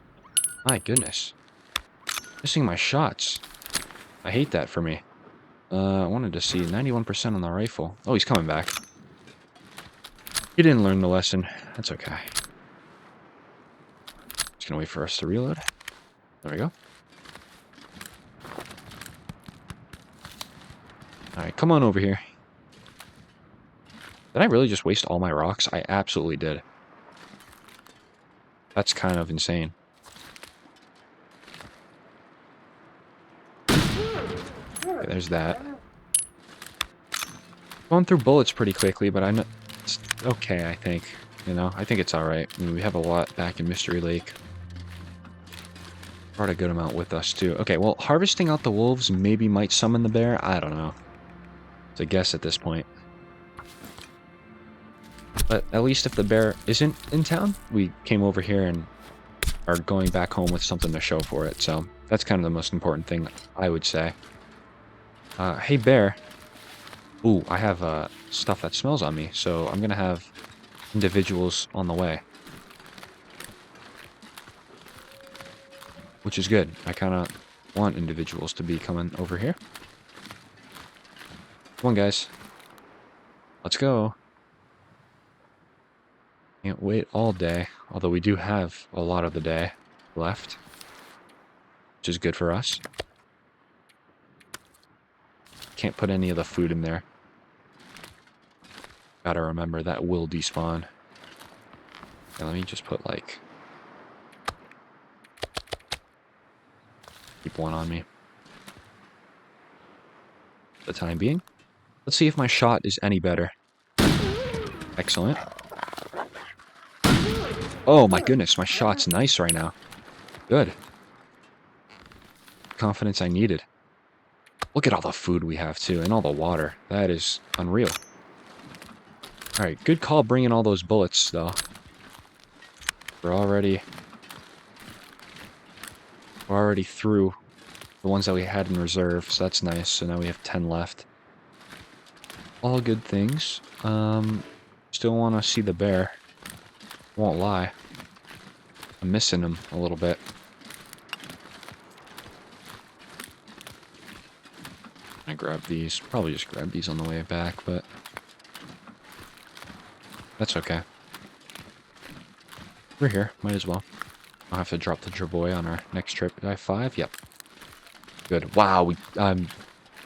My goodness. Missing my shots. I hate that for me. I wanted to see 91% on the rifle. Oh, he's coming back. He didn't learn the lesson. That's okay. Just gonna wait for us to reload. There we go. Alright, come on over here. Did I really just waste all my rocks? I absolutely did. That's kind of insane. Okay, there's that. Going through bullets pretty quickly, but it's okay, I think. You know, I think it's alright. I mean, we have a lot back in Mystery Lake. Brought a good amount with us, too. Okay, well, harvesting out the wolves maybe might summon the bear. I don't know. It's a guess at this point. But at least if the bear isn't in town, we came over here and are going back home with something to show for it. So that's kind of the most important thing, I would say. Hey, bear. Ooh, I have stuff that smells on me, so I'm going to have individuals on the way. Which is good. I kind of want individuals to be coming over here. Come on, guys. Let's go. Can't wait all day, although we do have a lot of the day left, which is good for us. Can't put any of the food in there. Gotta remember, that will despawn. Okay, let me just put, like... Keep one on me. the time being. Let's see if my shot is any better. Excellent. Oh my goodness, my shot's nice right now. Good. Confidence I needed. Look at all the food we have, too, and all the water. That is unreal. Alright, good call bringing all those bullets, though. We're already through the ones that we had in reserve, so that's nice. So now we have 10 left. All good things. Still want to see the bear. Won't lie. I'm missing him a little bit. I grab these. Probably just grab these on the way back, but that's okay. We're here. Might as well. I'll have to drop the Jerboy on our next trip. Did I have 5? Yep. Good. Wow, I'm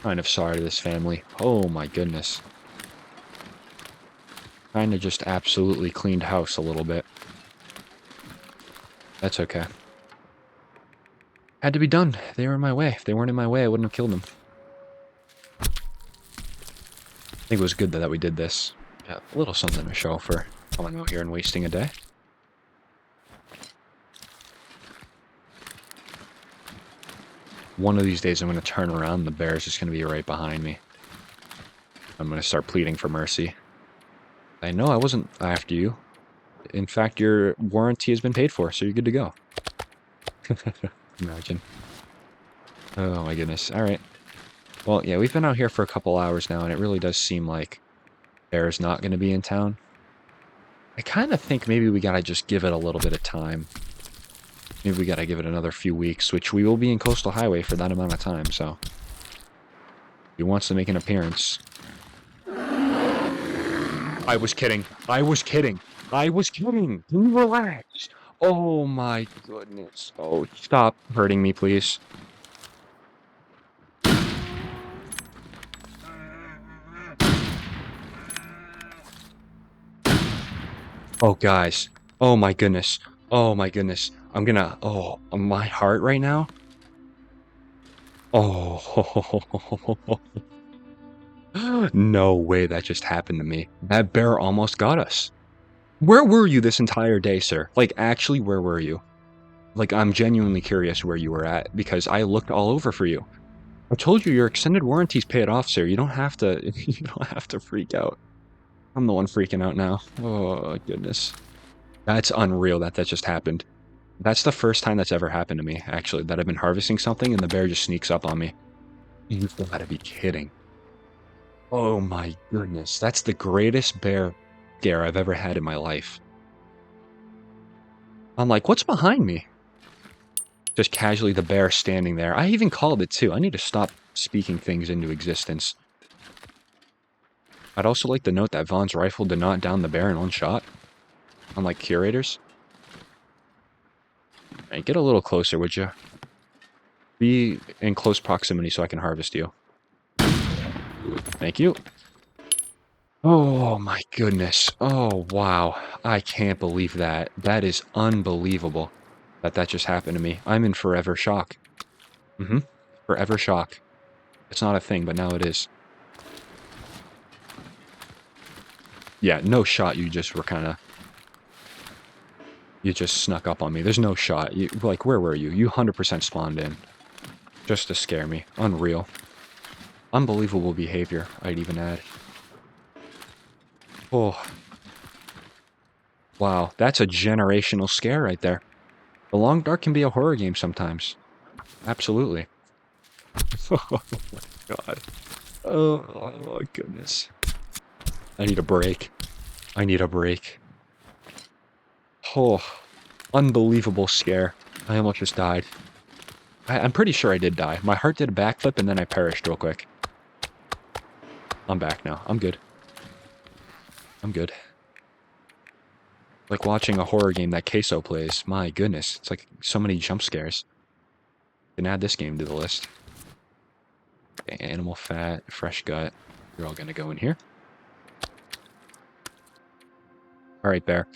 kind of sorry to this family. Oh my goodness. Kinda just absolutely cleaned house a little bit. That's okay. Had to be done. They were in my way. If they weren't in my way, I wouldn't have killed them. I think it was good that we did this. Yeah, a little something to show for coming out here and wasting a day. One of these days I'm going to turn around and the bear's just going to be right behind me. I'm going to start pleading for mercy. I know I wasn't after you. In fact, your warranty has been paid for, so you're good to go. Imagine. Oh my goodness. Alright. Well, yeah, we've been out here for a couple hours now, and it really does seem like bear's not going to be in town. I kind of think maybe we gotta just give it a little bit of time. Maybe we gotta give it another few weeks, which we will be in Coastal Highway for that amount of time, so. If he wants to make an appearance. I was kidding. I was kidding. I was kidding. Can you relax? Oh my goodness. Oh, stop hurting me, please. Oh, guys. Oh my goodness. Oh my goodness. I'm gonna... Oh, my heart right now? Oh. No way that just happened to me. That bear almost got us. Where were you this entire day, sir? Like, actually, where were you? Like, I'm genuinely curious where you were at, because I looked all over for you. I told you your extended warranty's paid off, sir. You don't have to... You don't have to freak out. I'm the one freaking out now. Oh, goodness. That's unreal that just happened. That's the first time that's ever happened to me, actually, that I've been harvesting something and the bear just sneaks up on me. You've gotta be kidding. Oh my goodness, that's the greatest bear scare I've ever had in my life. I'm like, what's behind me? Just casually the bear standing there. I even called it too. I need to stop speaking things into existence. I'd also like to note that Vaughn's rifle did not down the bear in one shot. Unlike curators. Alright, get a little closer, would you? Be in close proximity so I can harvest you. Thank you. Oh my goodness. Oh wow. I can't believe that. That is unbelievable that just happened to me. I'm in forever shock. Forever shock. It's not a thing, but now it is. Yeah, no shot. You just were kind of... You just snuck up on me. There's no shot. You, like, where were you? You 100% spawned in. Just to scare me. Unreal. Unbelievable behavior, I'd even add. Oh. Wow, that's a generational scare right there. The Long Dark can be a horror game sometimes. Absolutely. Oh my god. Oh my goodness. I need a break. I need a break. Oh, unbelievable scare. I almost just died. I'm pretty sure I did die. My heart did a backflip and then I perished real quick. I'm back now. I'm good. I'm good. Like watching a horror game that Queso plays. My goodness. It's like so many jump scares. Can add this game to the list. Okay, animal fat, fresh gut. You're all gonna go in here. Alright, Bear.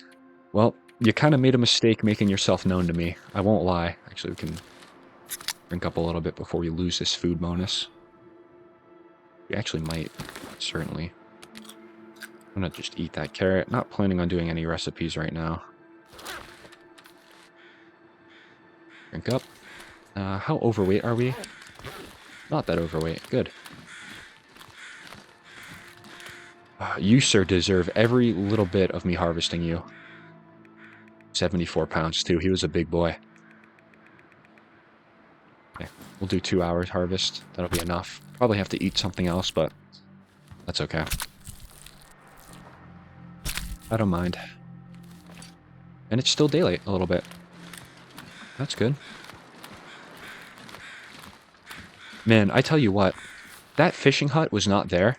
Well, you kind of made a mistake making yourself known to me. I won't lie. Actually, we can drink up a little bit before we lose this food bonus. We actually might, certainly. I'm gonna just eat that carrot. Not planning on doing any recipes right now. Drink up. How overweight are we? Not that overweight. Good. You, sir, deserve every little bit of me harvesting you. 74 pounds, too. He was a big boy. Okay, we'll do 2 hours harvest. That'll be enough. Probably have to eat something else, but that's okay. I don't mind. And it's still daylight a little bit. That's good. Man, I tell you what, that fishing hut was not there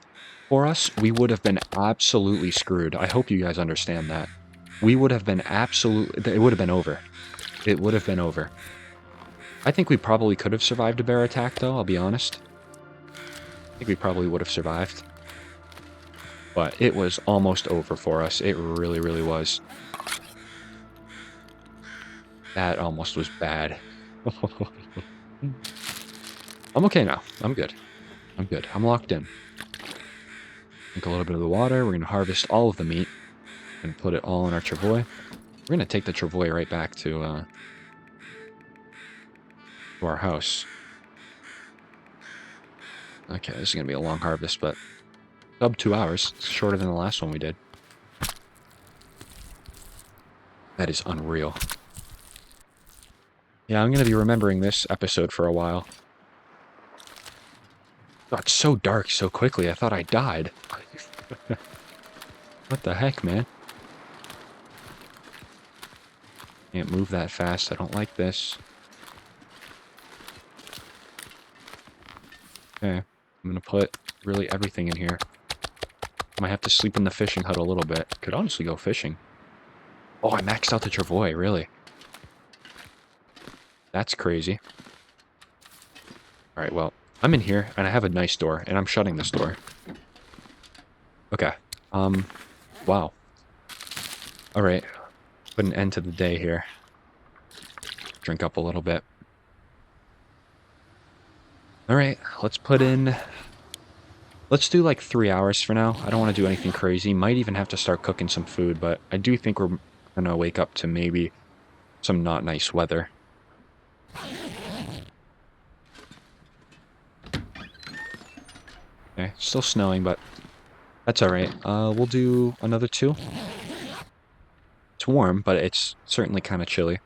for us. We would have been absolutely screwed. I hope you guys understand that. We would have been absolutely... It would have been over. It would have been over. I think we probably could have survived a bear attack, though, I'll be honest. I think we probably would have survived. But it was almost over for us. It really, really was. That almost was bad. I'm okay now. I'm good. I'm good. I'm locked in. Drink a little bit of the water. We're going to harvest all of the meat and put it all in our travois. We're going to take the travois right back to our house. Okay, this is going to be a long harvest, but sub 2 hours. It's shorter than the last one we did. That is unreal. Yeah, I'm going to be remembering this episode for a while. God, it's so dark so quickly. I thought I died. What the heck, man? Can't move that fast. I don't like this. Okay, I'm gonna put really everything in here. Might have to sleep in the fishing hut a little bit. Could honestly go fishing. Oh, I maxed out the travois, really? That's crazy. Alright, well, I'm in here, and I have a nice door, and I'm shutting this door. Okay. Wow. Alright. Put an end to the day here. Drink up a little bit. Alright, let's put in... Let's do like 3 hours for now. I don't want to do anything crazy. Might even have to start cooking some food, but I do think we're gonna wake up to maybe some not nice weather. Okay, still snowing, but that's alright. We'll do another 2. It's warm, but it's certainly kind of chilly.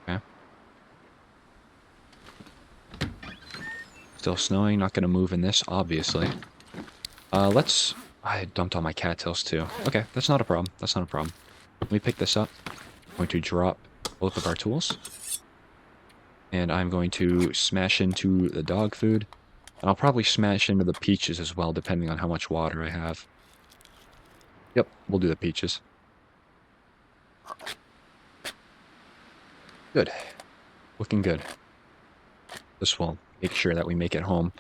Okay. Still snowing, not gonna move in this, obviously. Let's... I dumped all my cattails, too. Okay, that's not a problem. That's not a problem. Let me pick this up. I'm going to drop both of our tools. And I'm going to smash into the dog food. And I'll probably smash into the peaches as well, depending on how much water I have. Yep, we'll do the peaches. Good. Looking good. This will make sure that we make it home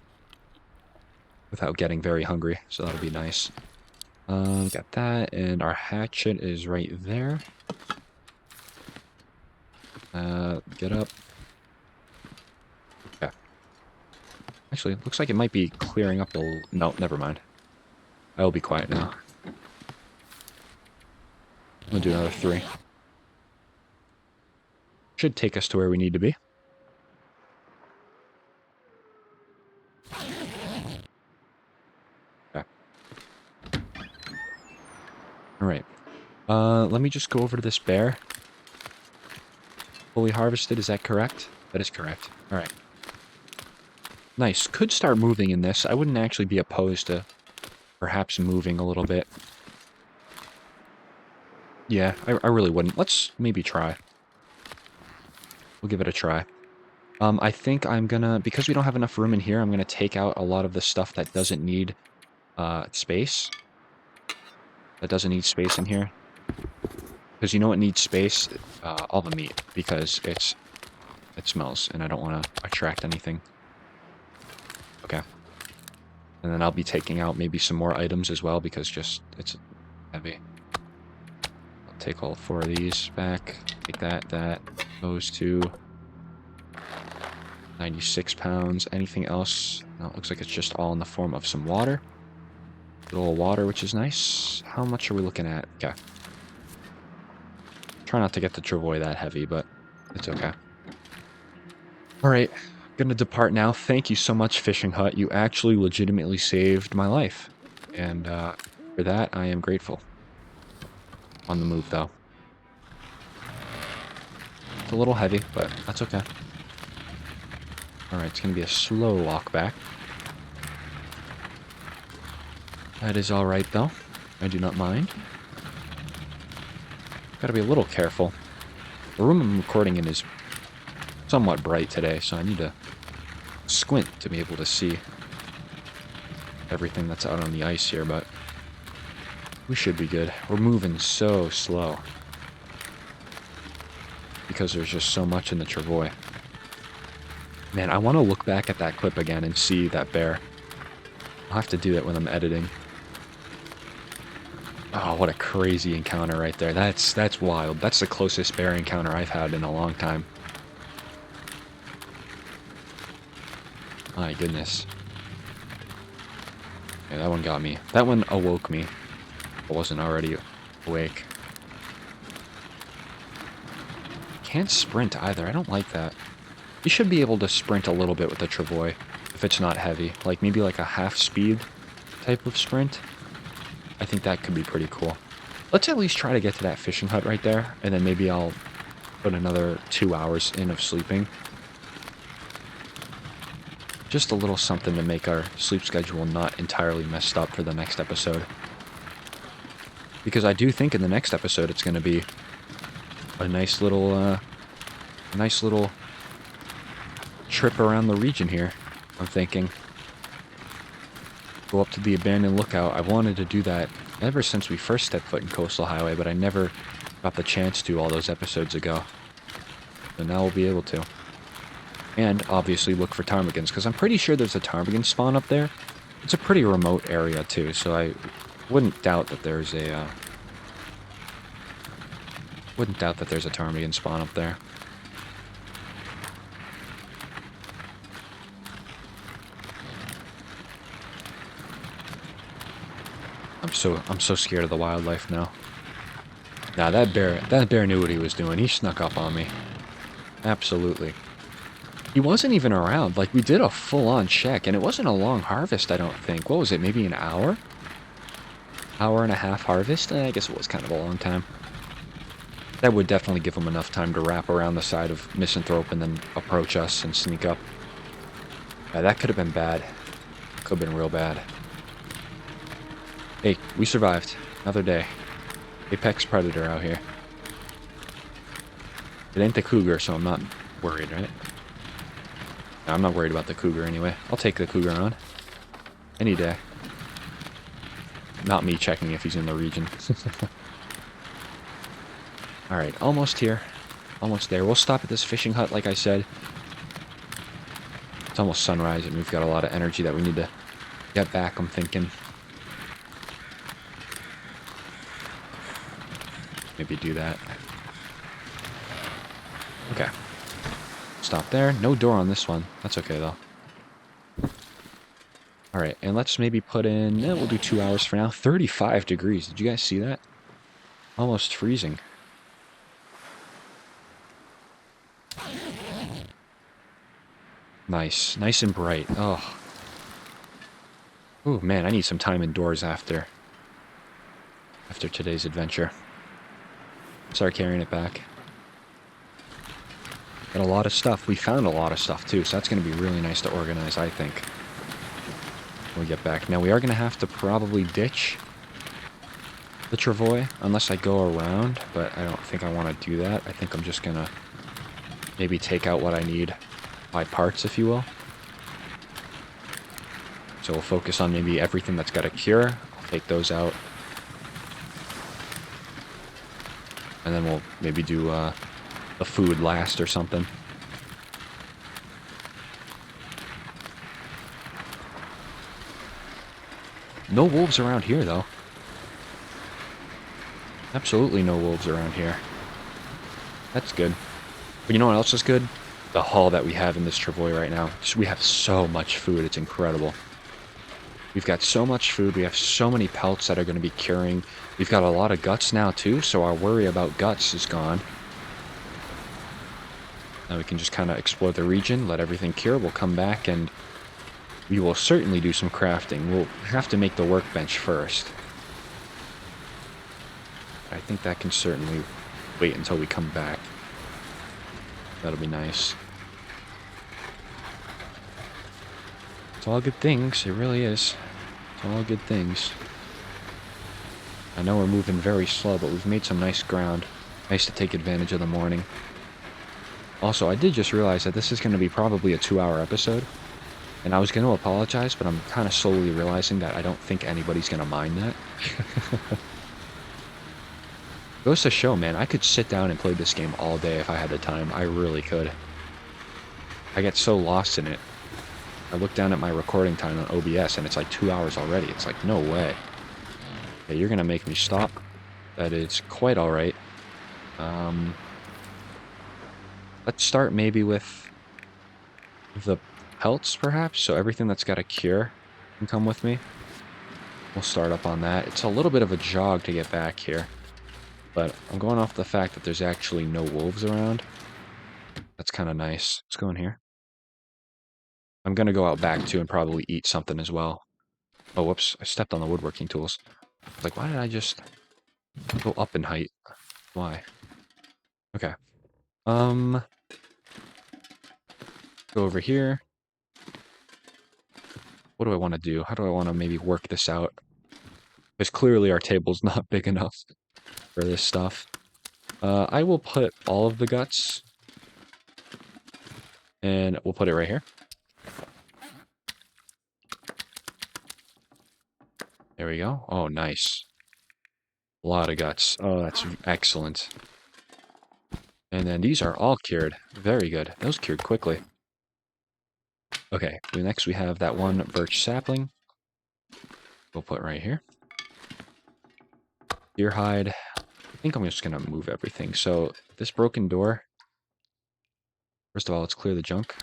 without getting very hungry, so that'll be nice. Got that, and our hatchet is right there. Get up. Okay. Actually, it looks like it might be clearing up the... No, never mind. I will be quiet now. I'm gonna do another 3. Should take us to where we need to be. Okay. Alright. Let me just go over to this bear. Fully harvested, is that correct? That is correct. Alright. Nice. Could start moving in this. I wouldn't actually be opposed to perhaps moving a little bit. Yeah, I really wouldn't. Let's maybe try. We'll give it a try. I think I'm gonna... Because we don't have enough room in here, I'm gonna take out a lot of the stuff that doesn't need space. That doesn't need space in here. Because you know what needs space? All the meat. Because it smells, and I don't want to attract anything. Okay. And then I'll be taking out maybe some more items as well, because just, it's heavy. I'll take all 4 of these back. Take that, those 2. 96 pounds. Anything else? No, it looks like it's just all in the form of some water. A little water, which is nice. How much are we looking at? Okay. Try not to get the travois that heavy, but it's okay. Alright, gonna depart now. Thank you so much, Fishing Hut. You actually legitimately saved my life. And for that, I am grateful. On the move, though. It's a little heavy, but that's okay. Alright, it's gonna be a slow walk back. That is alright, though. I do not mind. Gotta be a little careful. The room I'm recording in is somewhat bright today, so I need to squint to be able to see everything that's out on the ice here, but we should be good. We're moving so slow because there's just so much in the travois. Man, I want to look back at that clip again and see that bear. I'll have to do that when I'm editing. Oh, what a crazy encounter right there. That's wild. That's the closest bear encounter I've had in a long time. My goodness. Yeah, that one got me. That one awoke me. I wasn't already awake. Can't sprint either. I don't like that. You should be able to sprint a little bit with the travois if it's not heavy. Like maybe like a half speed type of sprint. I think that could be pretty cool. Let's at least try to get to that fishing hut right there, and then maybe I'll put another 2 hours in of sleeping. Just a little something to make our sleep schedule not entirely messed up for the next episode. Because I do think in the next episode it's going to be a nice little trip around the region here, I'm thinking. Go up to the abandoned lookout. I've wanted to do that ever since we first stepped foot in Coastal Highway, but I never got the chance to all those episodes ago. So now we'll be able to. And obviously look for ptarmigans, because I'm pretty sure there's a ptarmigan spawn up there. It's a pretty remote area too, so I wouldn't doubt that there's a ptarmigan spawn up there. I'm so scared of the wildlife now. Nah, that bear knew what he was doing. He snuck up on me. Absolutely. He wasn't even around. Like, we did a full-on check, and it wasn't a long harvest, I don't think. What was it, maybe an hour? Hour and a half harvest? I guess it was kind of a long time. That would definitely give him enough time to wrap around the side of Misanthrope and then approach us and sneak up. Yeah, that could have been bad. Could have been real bad. Hey, we survived. Another day. Apex predator out here. It ain't the cougar, so I'm not worried, right? No, I'm not worried about the cougar anyway. I'll take the cougar on. Any day. Not me checking if he's in the region. Alright, almost here. Almost there. We'll stop at this fishing hut, like I said. It's almost sunrise, and we've got a lot of energy that we need to get back, I'm thinking. Maybe do that. Okay. Stop there. No door on this one. That's okay, though. Alright, and let's maybe put in... we'll do 2 hours for now. 35 degrees. Did you guys see that? Almost freezing. Nice. Nice and bright. Oh. Ooh, man, I need some time indoors after today's adventure. Start carrying it back. Got a lot of stuff. We found a lot of stuff, too, so that's going to be really nice to organize, I think, when we get back. Now, we are going to have to probably ditch the travois, unless I go around, but I don't think I want to do that. I think I'm just going to maybe take out what I need by parts, if you will. So we'll focus on maybe everything that's got a cure. I'll take those out. And then we'll maybe do the food last or something. No wolves around here, though. Absolutely no wolves around here. That's good. But you know what else is good? the haul that we have in this travois right now. We have so much food. It's incredible. We've got so much food. We have so many pelts that are going to be curing. We've got a lot of guts now, too, so our worry about guts is gone. Now we can just kind of explore the region, let everything cure. We'll come back, and we will certainly do some crafting. We'll have to make the workbench first. I think that can certainly wait until we come back. That'll be nice. It's all good things. It really is. It's all good things. I know we're moving very slow, but we've made some nice ground. Nice to take advantage of the morning. Also, I did just realize that this is going to be probably a 2-hour episode. And I was going to apologize, but I'm kind of slowly realizing that I don't think anybody's going to mind that. Goes to show, man, I could sit down and play this game all day if I had the time. I really could. I get so lost in it. I look down at my recording time on OBS, and it's like 2 hours already. It's like, no way. Okay, you're going to make me stop. That is quite alright. Let's start maybe with the pelts, perhaps? So everything that's got a cure can come with me. We'll start up on that. It's a little bit of a jog to get back here. But I'm going off the fact that there's actually no wolves around. That's kind of nice. Let's go in here. I'm going to go out back, too, and probably eat something as well. Oh, whoops. I stepped on the woodworking tools. Like, why did I just go up in height? Why? Okay. Go over here. What do I want to do? How do I want to maybe work this out? Because clearly our table's not big enough for this stuff. I will put all of the guts. And we'll put it right here. There we go. Oh, nice. A lot of guts. Oh, that's excellent. And then these are all cured. Very good. Those cured quickly. Okay, next we have that one birch sapling. We'll put right here. Deer hide. I think I'm just going to move everything. So this broken door. First of all, let's clear the junk.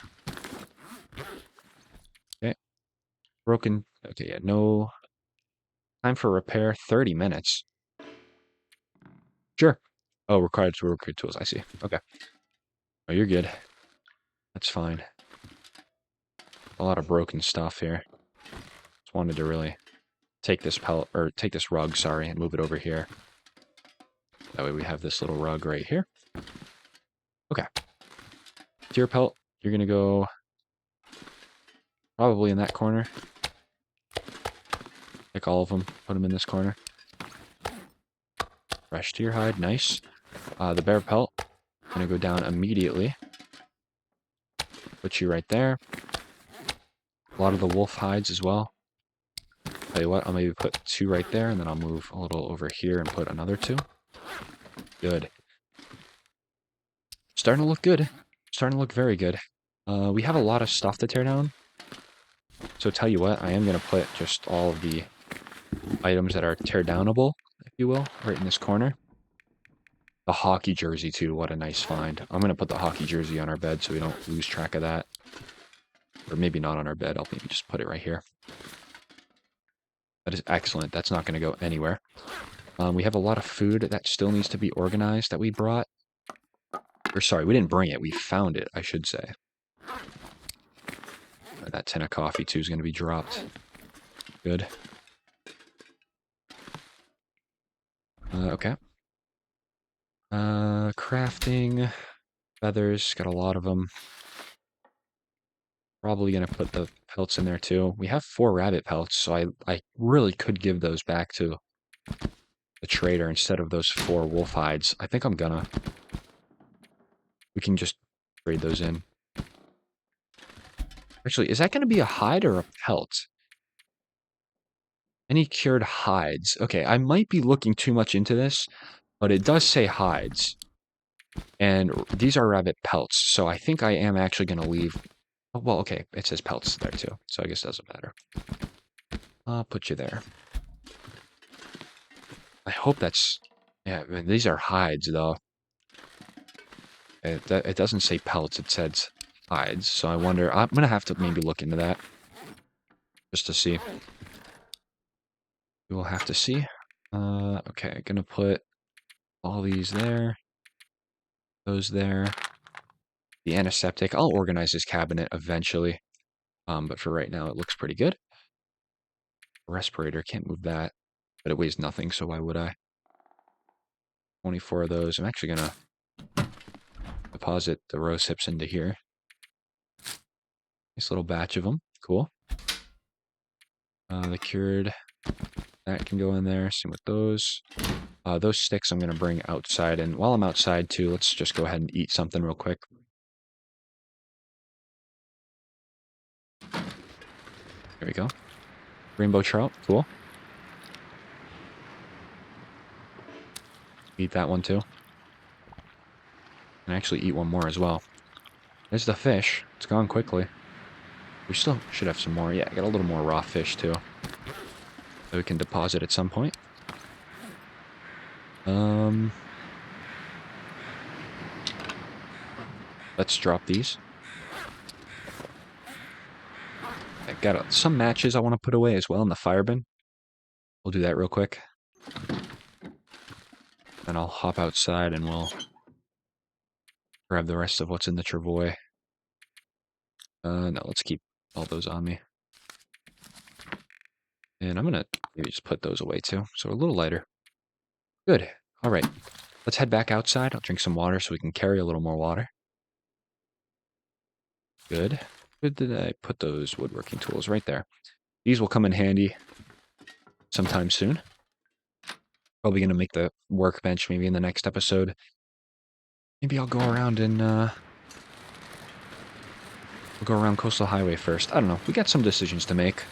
Okay. Broken. Okay, yeah, no. Time for repair, 30 minutes. Sure. Oh, required to recruit tools. I see. Okay. Oh, you're good. That's fine. A lot of broken stuff here. Just wanted to really take this pellet, or take this rug, sorry, and move it over here. That way we have this little rug right here. Okay. Deer pelt, you're gonna go probably in that corner. Pick all of them, put them in this corner. Fresh deer hide, nice. The bear pelt, gonna go down immediately. Put you right there. A lot of the wolf hides as well. Tell you what, I'll maybe put 2 right there, and then I'll move a little over here and put another 2. Good. Starting to look good. Starting to look very good. We have a lot of stuff to tear down. So tell you what, I am going to put just all of the items that are tear downable, if you will, right in this corner. The hockey jersey, too. What a nice find. I'm going to put the hockey jersey on our bed so we don't lose track of that. Or maybe not on our bed. I'll maybe just put it right here. That is excellent. That's not going to go anywhere. We have a lot of food that still needs to be organized that we brought. Or sorry, we didn't bring it. We found it, I should say. That tin of coffee, too, is going to be dropped. Good. Okay. Crafting. Feathers. Got a lot of them. Probably going to put the pelts in there, too. We have 4 rabbit pelts, so I really could give those back to the trader instead of those 4 wolf hides. I think I'm gonna. We can just trade those in. Actually, is that going to be a hide or a pelt? Any cured hides? Okay, I might be looking too much into this, but it does say hides. And these are rabbit pelts, so I think I am actually going to leave. Oh, well, okay, it says pelts there too, so I guess it doesn't matter. I'll put you there. I hope that's... Yeah, man, these are hides, though. It doesn't say pelts, it says hides. So I wonder, I'm going to have to maybe look into that just to see. We will have to see. Okay, gonna put all these there, those there. The antiseptic, I'll organize this cabinet eventually. But for right now, it looks pretty good. Respirator, can't move that, but it weighs nothing, so why would I? 24 of those. I'm actually gonna deposit the rose hips into here. Nice little batch of them. Cool. The cured, that can go in there. Same with those. Those sticks I'm gonna bring outside, and while I'm outside too, let's just go ahead and eat something real quick. There we go. Rainbow trout, cool. Eat that one too. And actually eat one more as well. There's the fish. It's gone quickly. We still should have some more. Yeah, I got a little more raw fish too. That we can deposit at some point. Let's drop these. I got some matches I want to put away as well in the fire bin. We'll do that real quick. And I'll hop outside and we'll grab the rest of what's in the travois. No, let's keep all those on me. And I'm gonna maybe just put those away too, so we're a little lighter. Good. All right. Let's head back outside. I'll drink some water so we can carry a little more water. Good. Where did I put those woodworking tools? Right there. These will come in handy sometime soon. Probably going to make the workbench maybe in the next episode. Maybe I'll go around and we'll go around Coastal Highway first. I don't know. We got some decisions to make.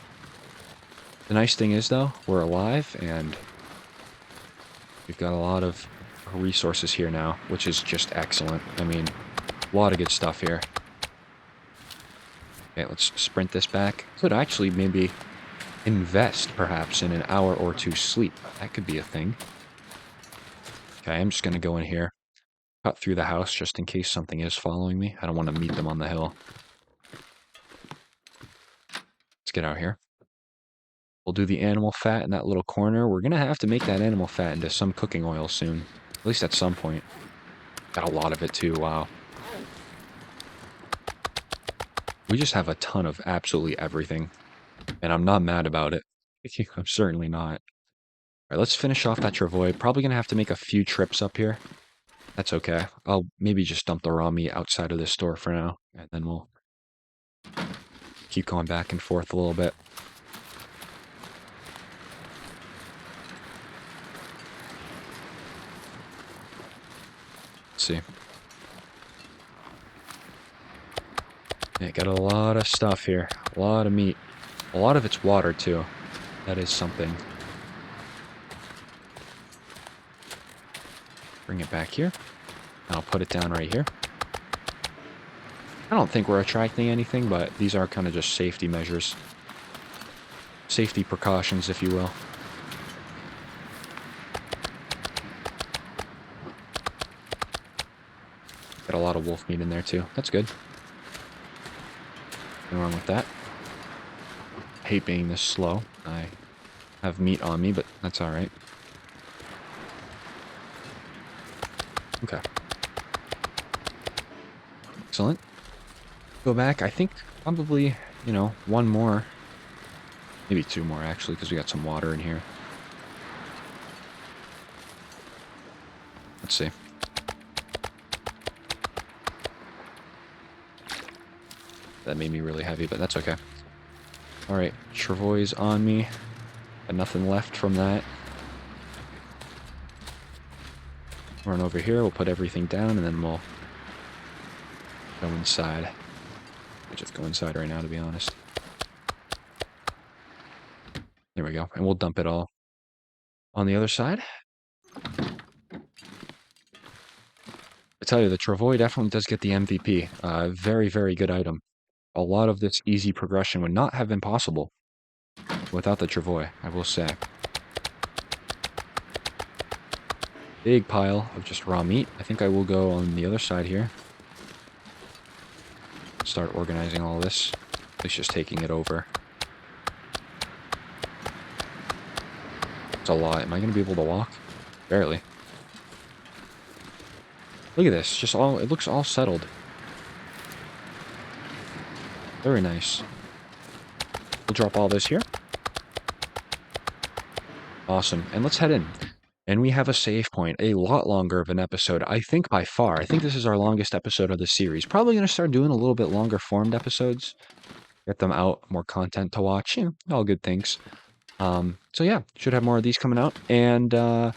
The nice thing is, though, we're alive and we've got a lot of resources here now, which is just excellent. I mean, a lot of good stuff here. Okay, let's sprint this back. Could actually maybe invest, perhaps, in an hour or two sleep. That could be a thing. Okay, I'm just going to go in here, cut through the house just in case something is following me. I don't want to meet them on the hill. Let's get out here. We'll do the animal fat in that little corner. We're going to have to make that animal fat into some cooking oil soon. At least at some point. Got a lot of it too, wow. We just have a ton of absolutely everything. And I'm not mad about it. I'm certainly not. Alright, let's finish off that travois. Probably going to have to make a few trips up here. That's okay. I'll maybe just dump the raw meat outside of this store for now. And then we'll keep going back and forth a little bit. Let's see. Yeah, got a lot of stuff here. A lot of meat. A lot of it's water, too. That is something. Bring it back here. I'll put it down right here. I don't think we're attracting anything, but these are kind of just safety measures. Safety precautions, if you will. Got a lot of wolf meat in there, too. That's good. Nothing wrong with that. I hate being this slow. I have meat on me, but that's alright. Okay. Excellent. Go back. I think probably, you know, one more. Maybe two more, actually, because we got some water in here. Let's see. That made me really heavy, but that's okay. Alright, travois on me. Got nothing left from that. Run over here, we'll put everything down, and then we'll go inside. We'll just go inside right now, to be honest. There we go, and we'll dump it all on the other side. I tell you, the travois definitely does get the MVP. Very, very good item. A lot of this easy progression would not have been possible without the travois, I will say. Big pile of just raw meat. I think I will go on the other side here. start organizing all this. At least just taking it over. It's a lot. Am I going to be able to walk? Barely. Look at this. Just all, it looks all settled. Very nice. We'll drop all this here. Awesome. And let's head in. And we have a save point, a lot longer of an episode, I think by far. I think this is our longest episode of the series. Probably going to start doing a little bit longer formed episodes. Get them out, more content to watch. You know, all good things. So yeah, should have more of these coming out. And a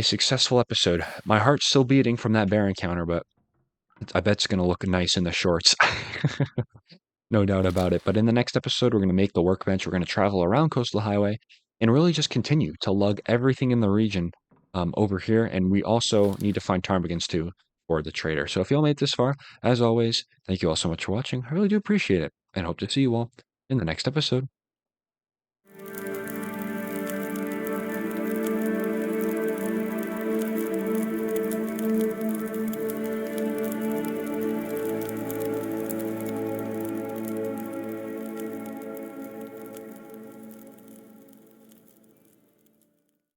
successful episode. My heart's still beating from that bear encounter, but I bet it's going to look nice in the shorts. No doubt about it. But in the next episode, we're going to make the workbench. We're going to travel around Coastal Highway and really just continue to lug everything in the region over here. And we also need to find ptarmigans too for the trader. So if you all made it this far, as always, thank you all so much for watching. I really do appreciate it and hope to see you all in the next episode.